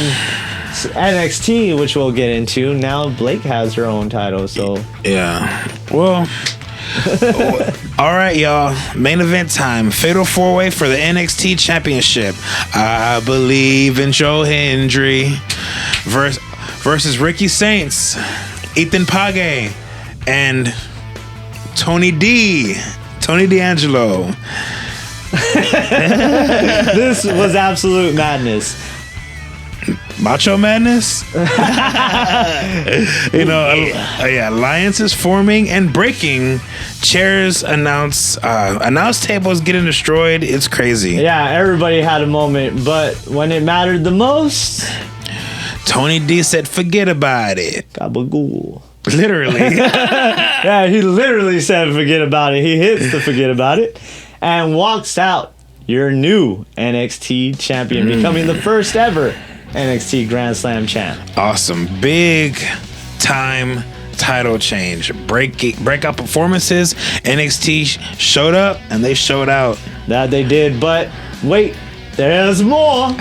NXT, which we'll get into, now Blake has her own title. So yeah. Well. All right, y'all. Main event time. Fatal 4-way for the NXT Championship. I Believe in Joe Hendry versus Ricky Saints, Ethan Page, and Tony D'Angelo. This was absolute madness. Macho Madness. Alliances forming and breaking. Chairs announce tables getting destroyed. It's crazy. Yeah, everybody had a moment, but when it mattered the most, Tony D said, "Forget about it." Gabagool. Literally. Yeah, he literally said, "Forget about it." He hits the "forget about it" and walks out. Your new NXT champion, becoming the first ever NXT Grand Slam champ. Awesome. Big time title change. Breakout performances. NXT showed up and they showed out. That they did, but wait, there's more.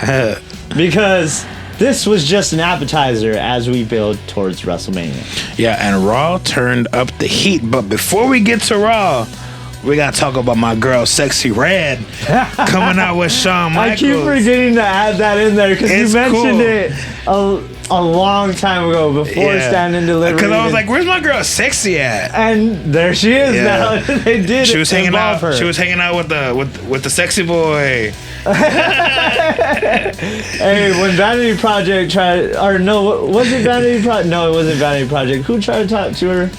Because this was just an appetizer as we build towards WrestleMania. Yeah, and Raw turned up the heat. But before we get to Raw, we gotta talk about my girl, Sexy Red, coming out with Shawn Michaels. I keep forgetting to add that in there because you mentioned it a long time ago before Stand and Deliver. Because I was like, "Where's my girl, Sexy at?" And there she is now. They did. She was hanging out. Her. She was hanging out with the sexy boy. Hey, when Vanity Project tried, or no, was it Vanity Project? No, it wasn't Vanity Project. Who tried to talk to her?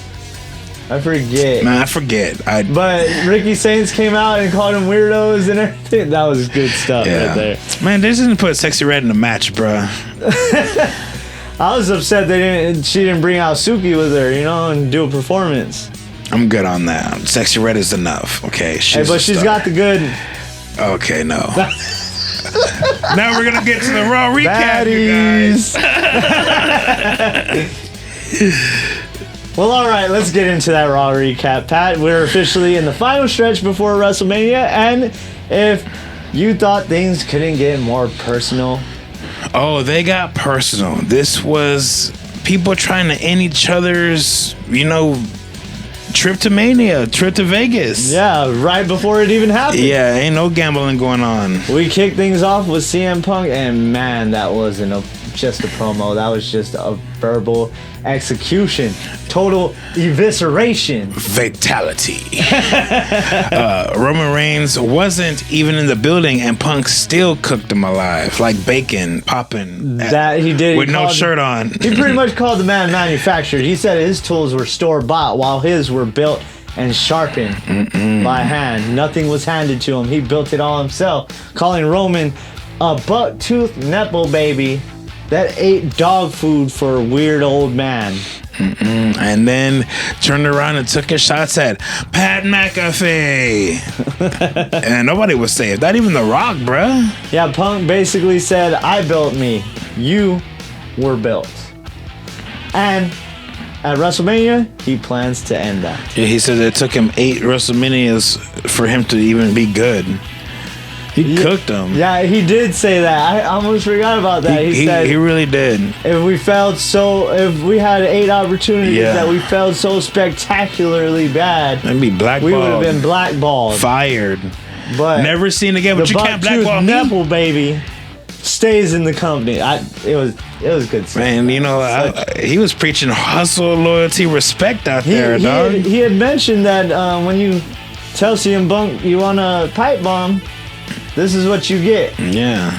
I forget. Man, I forget. But Ricky Saints came out and called them weirdos and everything. That was good stuff right there. Man, they just didn't put Sexy Red in the match, bruh. I was upset she didn't bring out Suki with her, and do a performance. I'm good on that. Sexy Red is enough. Okay. But she's got the good. Okay, no. Now we're gonna get to the Raw recap, Baddies. you guys. Well, all right, let's get into that Raw recap, Pat. We're officially in the final stretch before WrestleMania, and if you thought things couldn't get more personal. Oh, they got personal. This was people trying to end each other's, trip to Mania, trip to Vegas. Yeah, right before it even happened. Yeah, ain't no gambling going on. We kicked things off with CM Punk, and man, that wasn't just a promo. That was just a verbal execution. Total evisceration. Fatality. Roman Reigns wasn't even in the building, and Punk still cooked him alive, like bacon popping. That he did. With no shirt on. He pretty much called the man manufactured. He said his tools were store-bought, while his were built and sharpened by hand. Nothing was handed to him. He built it all himself, calling Roman a buck-toothed Nepo baby that ate dog food for a weird old man. And then turned around and took his shots at Pat McAfee. And nobody was saved. Not even The Rock, bruh. Yeah, Punk basically said, "I built me. You were built." And at WrestleMania, he plans to end that. Yeah, he said it took him 8 WrestleManias for him to even be good. He cooked them. Yeah, he did say that. I almost forgot about that. He said he really did. If we had 8 opportunities that we failed so spectacularly bad, I'd be blackballed. We would have been blackballed, fired, but never seen again. But you can't blackball me. Nepo baby stays in the company. It was good stuff. Man, he was preaching hustle, loyalty, respect out there, dog. He had mentioned that when you tell CM Punk you want a pipe bomb, this is what you get. Yeah.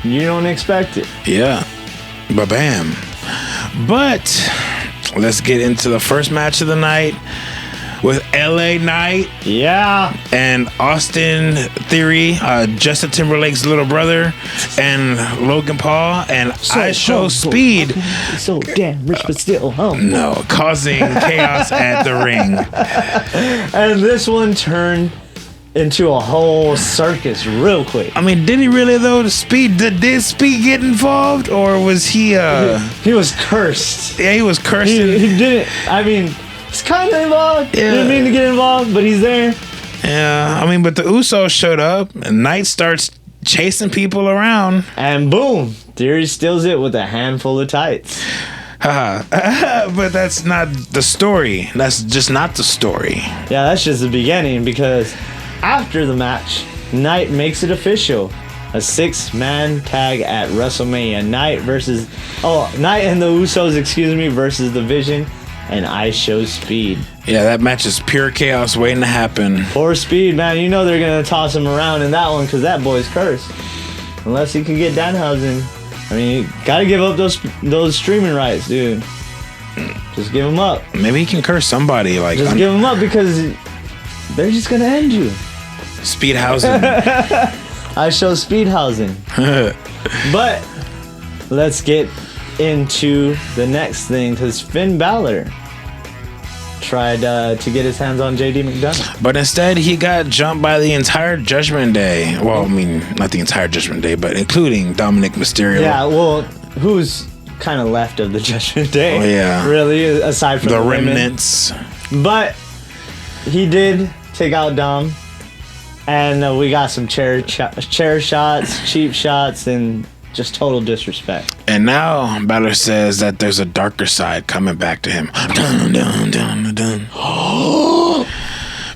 You don't expect it. Yeah. Ba-bam. But let's get into the first match of the night with LA Knight. Yeah. And Austin Theory, Justin Timberlake's little brother, and Logan Paul, and I Show Speed. So damn rich, but still home. No, causing chaos at the ring. And this one turned into a whole circus real quick. I mean, did he really though? Did Speed get involved, or was he? He was cursed. Yeah, he was cursed. He didn't. I mean, he's kind of involved. Yeah. He didn't mean to get involved, but he's there. Yeah, I mean, but the Usos showed up, and Knight starts chasing people around, and boom, Theory steals it with a handful of tights. But that's not the story. That's just not the story. Yeah, that's just the beginning, because after the match, Knight makes it official. A 6-man tag at WrestleMania. Knight and the Usos, versus the Vision and I Show Speed. Yeah, that match is pure chaos waiting to happen. Poor Speed, man. You know they're going to toss him around in that one because that boy's cursed. Unless he can get Danhausen. I mean, you got to give up those streaming rights, dude. Just give them up. Maybe he can curse somebody. Just give them up, because they're just going to end you. Speedhausen. I Show Speedhausen. But let's get into the next thing, because Finn Balor tried to get his hands on JD McDonough. But instead, he got jumped by the entire Judgment Day. Well, I mean, not the entire Judgment Day, but including Dominic Mysterio. Yeah, well, who's kind of left of the Judgment Day? Oh, yeah. Really, aside from the remnants. Women. But he did take out Dom. And we got some chair shots, cheap shots, and just total disrespect. And now Balor says that there's a darker side coming back to him. Dun, dun, dun, dun.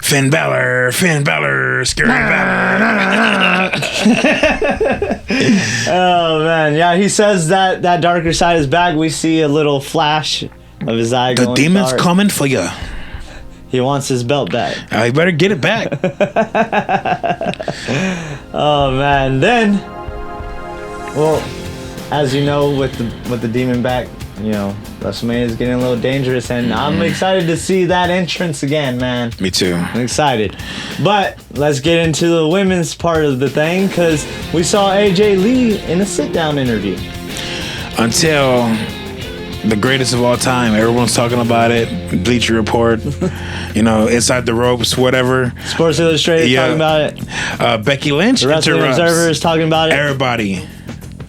Finn Balor, scary Balor. Oh man, yeah, he says that darker side is back. We see a little flash of his eye. The demon's dark. coming for you. He wants his belt back. You better get it back. Oh man, then, well, as you know, with the demon back, you know, WrestleMania is getting a little dangerous, and I'm excited to see that entrance again, man. Me too. I'm excited. But let's get into the women's part of the thing, because we saw AJ Lee in a sit-down interview. Until the greatest of all time, everyone's talking about it. Bleacher Report, you know, Inside the Ropes, whatever. Sports Illustrated talking about it. Becky Lynch the Wrestling interrupts. Observer is talking about it. Everybody.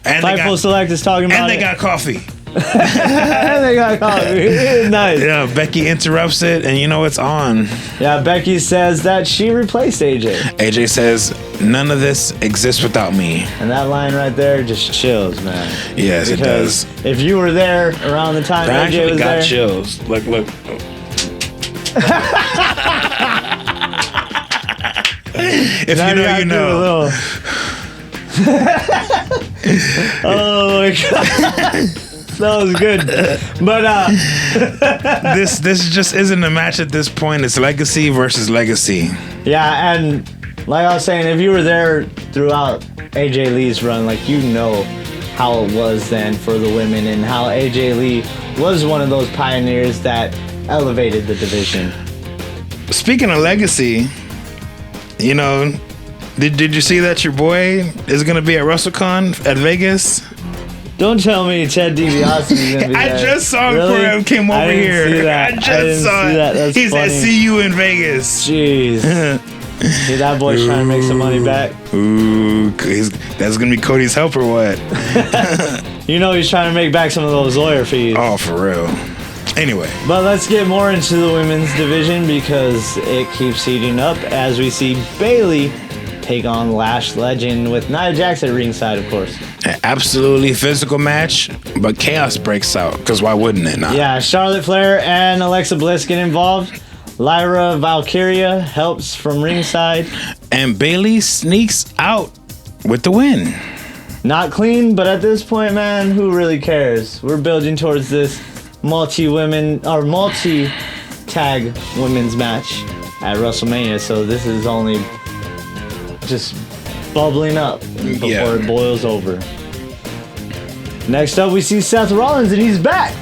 And Fightful Select is talking about it. And they got coffee. And they got coffee. Nice. Yeah, Becky interrupts it, and you know it's on. Yeah, Becky says that she replaced AJ. AJ says, none of this exists without me. And that line right there just chills, man. Yes, because it does. if you were there around the time AJ was there. I got chills. Look. If now you know, you know. Oh my god. That was good. But this just isn't a match at this point. It's legacy versus legacy. Yeah, and like I was saying, if you were there throughout AJ Lee's run, like, you know how it was then for the women, and how AJ Lee was one of those pioneers that elevated the division. Speaking of legacy, you know, did you see that your boy is gonna be at WrestleCon at Vegas? Don't tell me Ted DiBiase is gonna be there. I just saw him before I came over here. See that. I just saw it. He said, "See you in Vegas." Jeez. Dude, that boy's trying to make some money back. Ooh, that's gonna be Cody's help or what? You know he's trying to make back some of those lawyer fees. Oh, for real. Anyway. But let's get more into the women's division, because it keeps heating up as we see Bayley take on Lash Legend with Nia Jax at ringside, of course. An absolutely physical match, but chaos breaks out, because why wouldn't it not? Yeah, Charlotte Flair and Alexa Bliss get involved. Lyra Valkyria helps from ringside. And Bayley sneaks out with the win. Not clean, but at this point, man, who really cares? We're building towards this multi-tag women's match at WrestleMania, so this is only just bubbling up before it boils over. Next up, we see Seth Rollins, and he's back.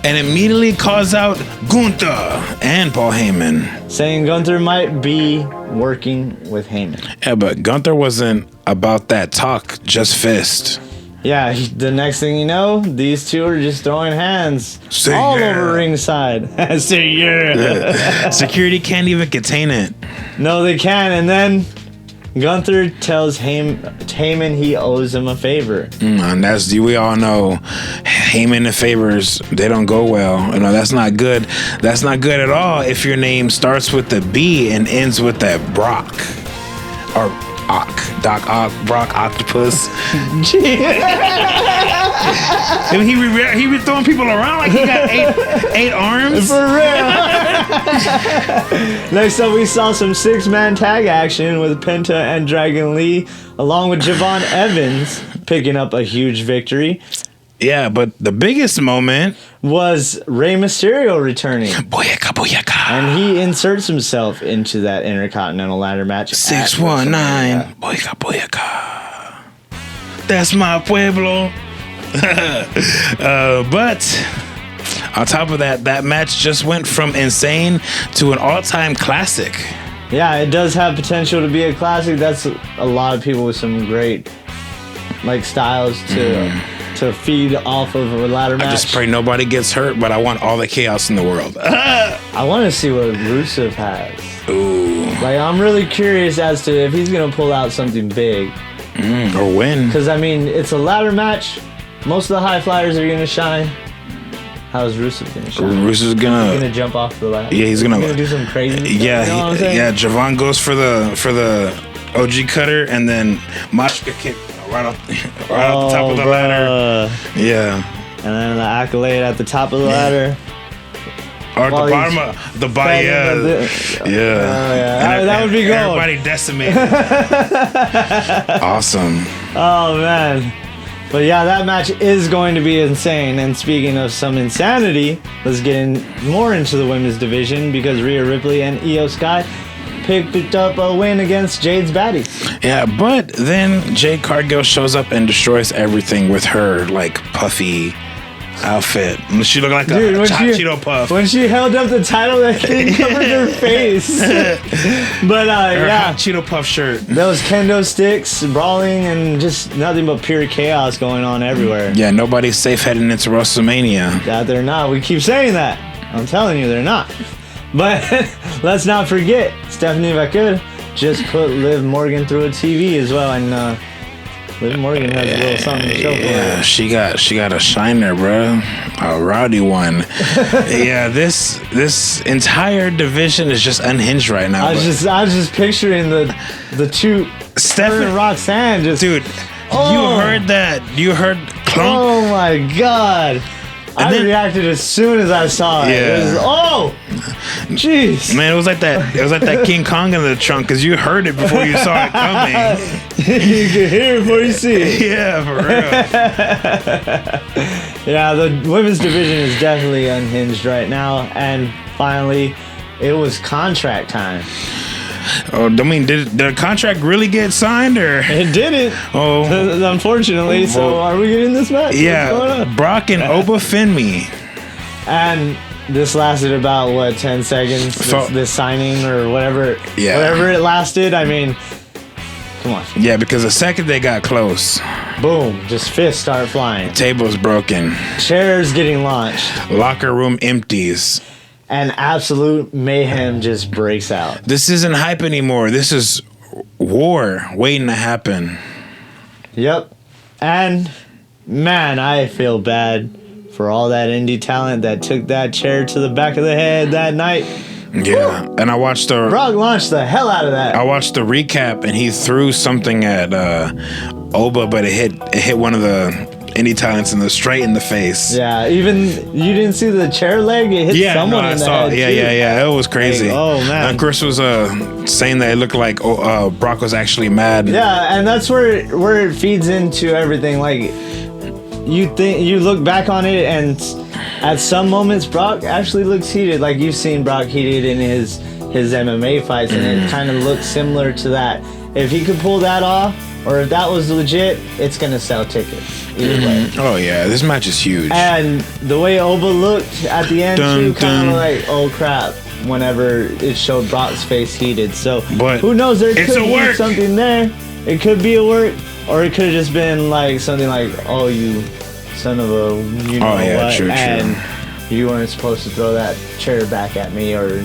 And immediately calls out Gunther and Paul Heyman, saying Gunther might be working with Heyman. Yeah, but Gunther wasn't about that talk, just fist. Yeah, the next thing you know, these two are just throwing hands all over ringside. Say yeah. Security can't even contain it. No, they can't. And then Gunther tells Heyman he owes him a favor. And we all know Heyman and favors, they don't go well. You know, that's not good. That's not good at all if your name starts with the B and ends with that Brock. Or Doc Ock, Brock Octopus. And he be throwing people around like he got eight arms. For real. Next up, we saw some 6-man tag action with Penta and Dragon Lee, along with Javon Evans picking up a huge victory. Yeah, but the biggest moment was Rey Mysterio returning. Boyaka, boyaka. And he inserts himself into that Intercontinental Ladder match. 619. Boyaka, boyaka. That's my pueblo. But on top of that match just went from insane to an all-time classic. Yeah, it does have potential to be a classic. That's a lot of people with some great styles to feed off of a ladder match. I just pray nobody gets hurt, but I want all the chaos in the world. I want to see what Rusev has. Ooh. I'm really curious as to if he's going to pull out something big. Or win. Because, it's a ladder match. Most of the high flyers are going to shine. How's Rusev going to shine? Rusev's going to jump off the ladder. Yeah, he's going to do some crazy stuff. Yeah, you know what I'm saying? Yeah, Javon goes for the OG cutter, and then Machka kick right off the top of the ladder. Yeah. And then the accolade at the top of the ladder. Or at the bottom of the body. Yeah. That would be good. Everybody decimated. Awesome. Oh, man. But yeah, that match is going to be insane. And speaking of some insanity, let's get more into the women's division because Rhea Ripley and Io Sky picked up a win against Jade's baddies. Yeah, but then Jade Cargill shows up and destroys everything with her puffy outfit. She looked like a hot Cheeto puff. When she held up the title, that thing covered her face. But her hot Cheeto puff shirt. Those kendo sticks, brawling, and just nothing but pure chaos going on everywhere. Yeah, nobody's safe heading into WrestleMania. Yeah, they're not. We keep saying that. I'm telling you, they're not. But let's not forget, Stephanie Vaquer just put Liv Morgan through a TV as well, and Liv Morgan has a little something to show for her. Yeah, she got a shiner, bro, a rowdy one. Yeah, this entire division is just unhinged right now. I was just picturing the two, Stephanie and Roxanne. Dude, you heard that? You heard clunk? Oh my god. I reacted as soon as I saw it. Yeah. It was, jeez. Man, it was like that King Kong in the trunk because you heard it before you saw it coming. You can hear it before you see it. Yeah, for real. Yeah, the women's division is definitely unhinged right now. And finally, it was contract time. Oh, I mean, did the contract really get signed, or it didn't? Oh, unfortunately. So, are we getting this match? Yeah, Brock and Oba Femi, and this lasted about 10 seconds. This signing or whatever, whatever it lasted. I mean, come on. Yeah, because the second they got close, boom, just fists start flying. Tables broken, chairs getting launched, locker room empties. And absolute mayhem just breaks out. This isn't hype anymore. This is war waiting to happen. Yep. And, man, I feel bad for all that indie talent that took that chair to the back of the head that night. Yeah. And I watched Brock launched the hell out of that. I watched the recap, and he threw something at Oba, but it hit one of the indie talents straight in the face. Yeah, even you didn't see the chair leg. It hit someone in the head. Yeah. It was crazy. Oh man! And Chris was saying that it looked like Brock was actually mad. Yeah, and that's where it feeds into everything. You look back on it, and at some moments Brock actually looks heated. Like you've seen Brock heated in his MMA fights, and it kind of looks similar to that. If he could pull that off, or if that was legit, it's gonna sell tickets. Either way. Oh yeah, this match is huge. And the way Oba looked at the end too, kind of like, oh crap, whenever it showed Brock's face heated. So but who knows? There could be something there. It could be a work. Or it could have just been like something like, "Oh, you son of a, you know what?" True. You weren't supposed to throw that chair back at me, or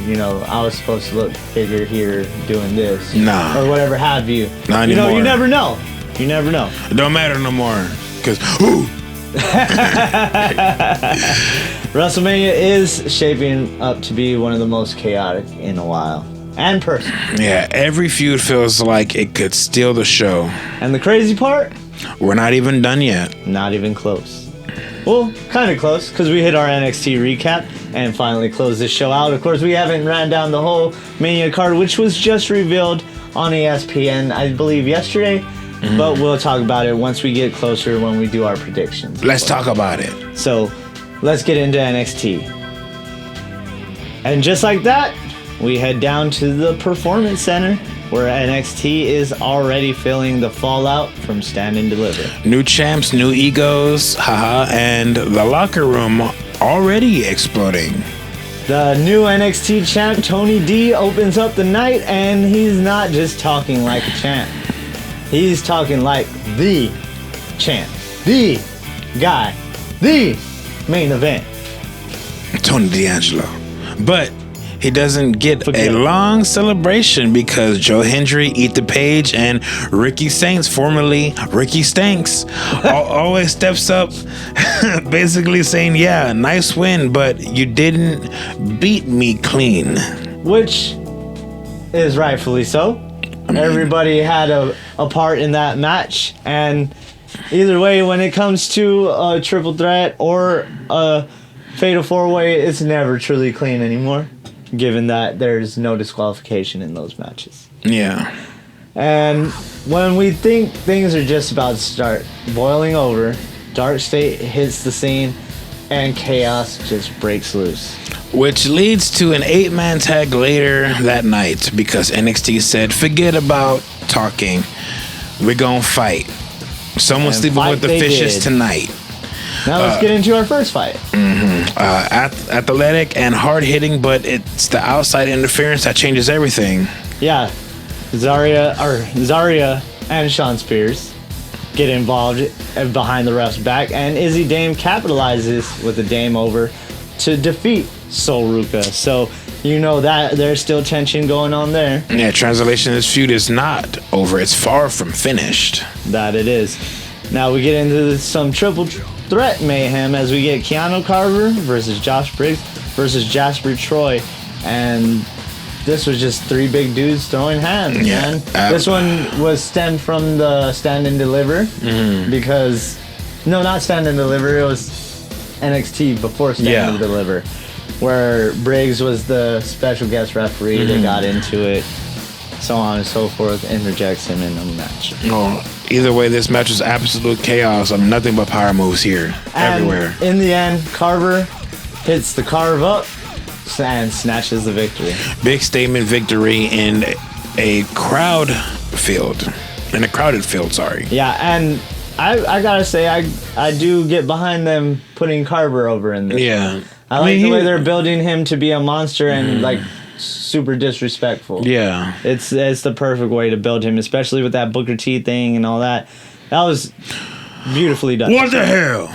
I was supposed to look bigger here doing this, or whatever have you. Not anymore. You never know. You never know. It don't matter no more, cause WrestleMania is shaping up to be one of the most chaotic in a while, and personal. Yeah, every feud feels like it could steal the show. And the crazy part, we're not even done yet. Not even close. Well, kind of close, because we hit our NXT recap and finally closed this show out. Of course, we haven't ran down the whole Mania card, which was just revealed on ESPN, I believe, yesterday. Mm-hmm. But we'll talk about it once we get closer when we do our predictions. Let's talk about it. So, let's get into NXT. And just like that, we head down to the Performance Center, where NXT is already feeling the fallout from Stand and Deliver. New champs, new egos, and the locker room already exploding. The new NXT champ, Tony D, opens up the night, and he's not just talking like a champ. He's talking like the champ, the guy, the main event. Tony D'Angelo. But he doesn't get a long celebration because Joe Hendry, Ethan Page, and Ricky Stanks, formerly Ricky Stanks, always steps up, basically saying, "Yeah, nice win, but you didn't beat me clean." Which is rightfully so. Everybody had a part in that match, and either way, when it comes to a triple threat or a fatal four-way, it's never truly clean anymore, given that there's no disqualification in those matches. Yeah. And when we think things are just about to start boiling over, Dark State hits the scene and chaos just breaks loose. Which leads to an 8-man tag later that night because NXT said, "Forget about talking. We're gonna fight. Someone's sleeping with the fishes tonight." Now let's get into our first fight. Athletic and hard-hitting, but it's the outside interference that changes everything. Yeah. Zarya and Shawn Spears get involved behind the ref's back, and Izzy Dame capitalizes with a Dame over to defeat Sol Ruka. So that there's still tension going on there. Yeah, translation, this feud is not over. It's far from finished. That it is. Now we get into some triple threat mayhem as we get Keanu Carver versus Josh Briggs versus Jasper Troy, and this was just 3 big dudes throwing hands, man. This one was stemmed from the Stand and Deliver, because not Stand and Deliver, it was NXT before Stand and Deliver, where Briggs was the special guest referee. They got into it, so on and so forth, interjects him in the match. Either way, this match was absolute chaos. Nothing but power moves here, everywhere. In the end, Carver hits the carve up and snatches the victory. Big statement victory in a crowded field. Sorry. Yeah, and I gotta say, I do get behind them putting Carver over in this. Yeah. I like the way they're building him to be a monster and like super disrespectful. Yeah. It's the perfect way to build him, especially with that Booker T thing and all that. That was beautifully done. What the hell?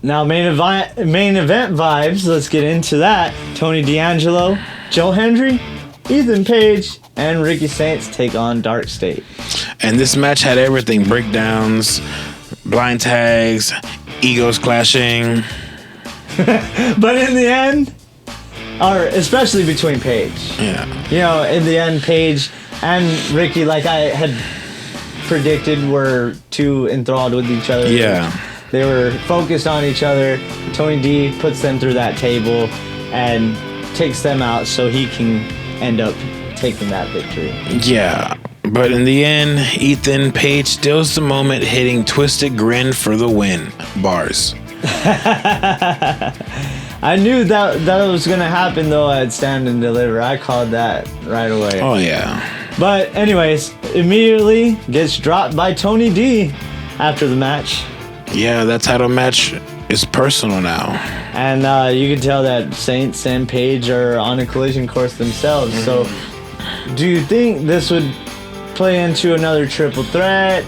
Now, main event vibes. Let's get into that. Tony D'Angelo, Joe Hendry, Ethan Page, and Ricky Saints take on Dark State. And this match had everything: breakdowns, blind tags, egos clashing. But in the end, or especially between Paige. Yeah. In the end, Paige and Ricky, like I had predicted, were too enthralled with each other. Yeah. They were focused on each other. Tony D puts them through that table and takes them out so he can end up taking that victory. Yeah. But in the end, Ethan Page steals the moment, hitting Twisted Grin for the win. Bars. I knew that was going to happen, though, at Stand and Deliver. I called that right away. Oh, yeah. But anyways, immediately gets dropped by Tony D after the match. Yeah, that title match is personal now. And you can tell that Saints and Page are on a collision course themselves. So do you think this would play into another triple threat?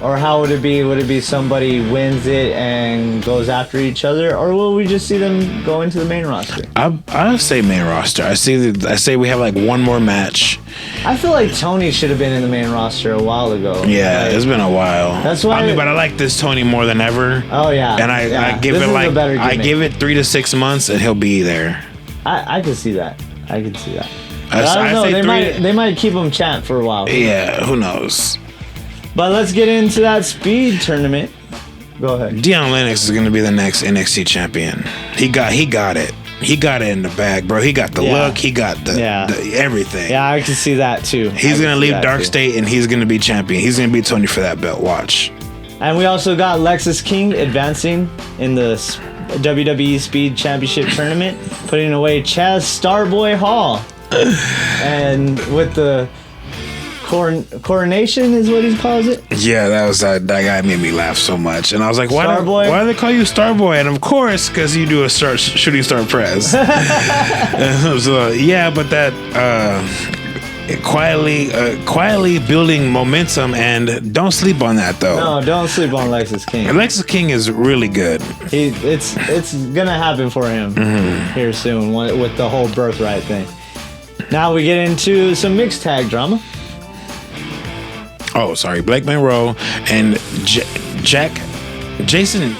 Or how would it be? Would it be somebody wins it and goes after each other? Or will we just see them go into the main roster? I say main roster. I say we have like one more match. I feel like Tony should have been in the main roster a while ago. Yeah, like, it's been a while. That's why. But I like this Tony more than ever. Oh yeah. And I give it 3 to 6 months and he'll be there. I could see that. I could see that. I don't know. They might keep him champ for a while. Yeah, who knows? But let's get into that speed tournament. Go ahead. Deion Lennox is going to be the next NXT champion. He got it. He got it in the bag, bro. He got the look. He got the everything. Yeah, I can see that too. He's going to leave Dark State and he's going to be champion. He's going to be Tony for that belt. Watch. And we also got Lexis King advancing in the WWE Speed Championship tournament, putting away Chaz Starboy Hall. And with the coronation is what he calls it. Yeah, that guy made me laugh so much, and I was like, why do they call you Starboy? And of course, because you do a shooting star press. So yeah, but that quietly building momentum, and don't sleep on that though. No, don't sleep on Lexis King. Lexis King is really good. It's gonna happen for him here soon with the whole birthright thing. Now we get into some mixed tag drama. Oh, sorry. Blake Monroe and Jack Jason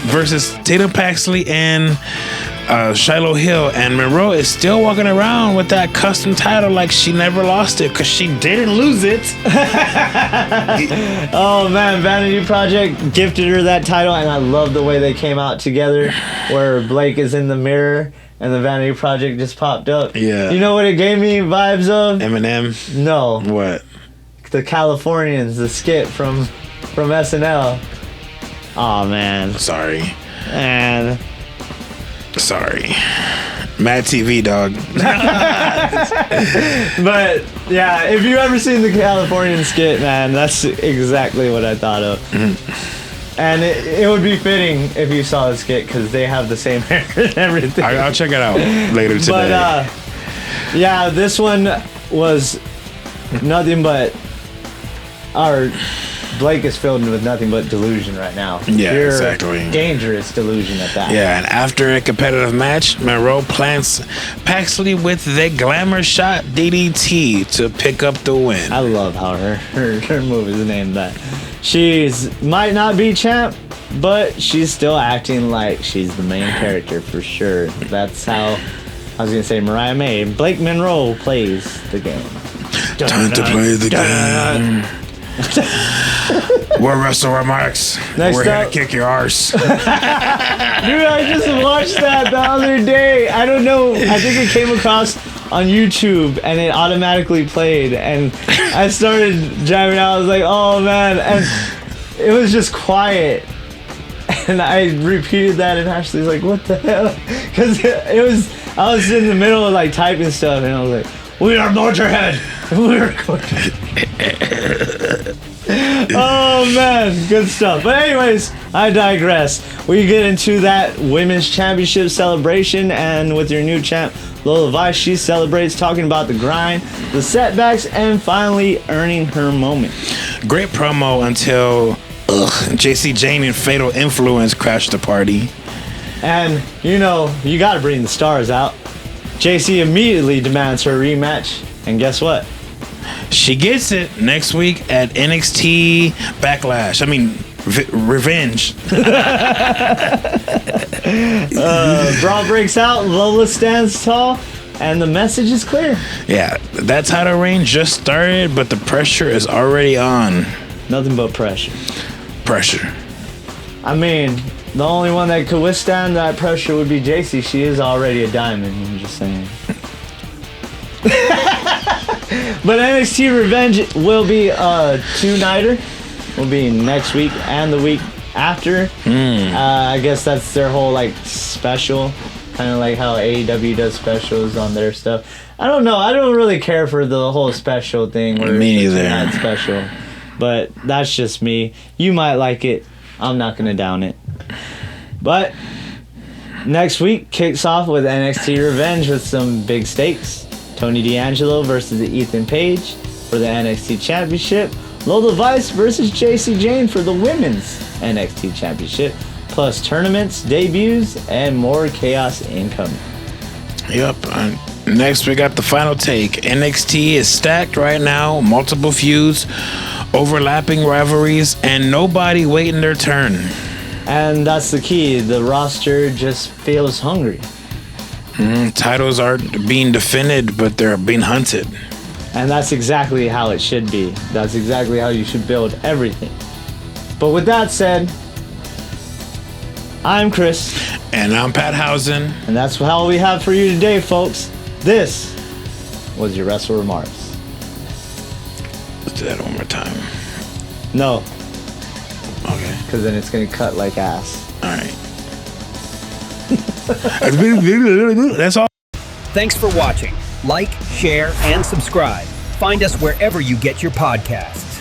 versus Tatum Paxley and Shiloh Hill. And Monroe is still walking around with that custom title like she never lost it because she didn't lose it. Oh, man. Vanity Project gifted her that title, and I love the way they came out together where Blake is in the mirror and the Vanity Project just popped up. Yeah. You know what it gave me vibes of? Eminem? No. What? The Californians, the skit from SNL. Oh man. Sorry. And sorry. Mad TV, dog. But yeah, if you've ever seen the Californian skit, man, that's exactly what I thought of. Mm-hmm. And it would be fitting if you saw the skit because they have the same hair and everything. I'll check it out later today. But yeah, this one was nothing but Blake is filled with nothing but delusion right now. Yeah, exactly. Dangerous delusion at that. Yeah, and after a competitive match, Monroe plants Paxley with the glamour shot DDT to pick up the win. I love how her move is named that. She's might not be champ, but she's still acting like she's the main character for sure. That's how I was gonna say Mariah May. Blake Monroe plays the game. Time to play the game. We're Wrestle WreMarks. We're here to kick your arse. Dude, I just watched that the other day. I don't know. I think it came across on YouTube and it automatically played. And I started driving out. I was like, oh man. And it was just quiet. And I repeated that and Ashley's like, what the hell? Because I was in the middle of like typing stuff and I was like, we are Motorhead. We're Oh man, good stuff. But anyways, I digress. We get into that women's championship celebration, and with your new champ, Lola Vice, she celebrates talking about the grind, the setbacks, and finally earning her moment. Great promo until JC Jane and Fatal Influence crashed the party. And you know, you gotta bring the stars out. JC immediately demands her rematch, and guess what? She gets it next week at NXT Backlash. I mean, Revenge. Brawl breaks out, Lola stands tall, and the message is clear. Yeah, that title reign just started, but the pressure is already on. Nothing but pressure. Pressure. I mean, the only one that could withstand that pressure would be JC. She is already a diamond, I'm just saying. But NXT Revenge will be a two-nighter. Will be next week and the week after. I guess that's their whole like special, kind of like how AEW does specials on their stuff. I don't know. I don't really care for the whole special thing. Where me neither. Not special, but that's just me. You might like it. I'm not gonna down it. But next week kicks off with NXT Revenge with some big stakes. Tony D'Angelo versus Ethan Page for the NXT Championship. Lola Vice versus JC Jane for the Women's NXT Championship. Plus tournaments, debuts, and more chaos incoming. Yep. Next, we got the final take. NXT is stacked right now. Multiple feuds, overlapping rivalries, and nobody waiting their turn. And that's the key. The roster just feels hungry. Titles aren't being defended, but they're being hunted. And that's exactly how it should be. That's exactly how you should build everything. But with that said, I'm Chris. And I'm Pat Housen. And that's all we have for you today, folks. This was your Wrestle WreMarks. Let's do that one more time. No. Okay. Because then it's going to cut like ass. All right. That's all. Thanks for watching. Like, share, and subscribe. Find us wherever you get your podcasts.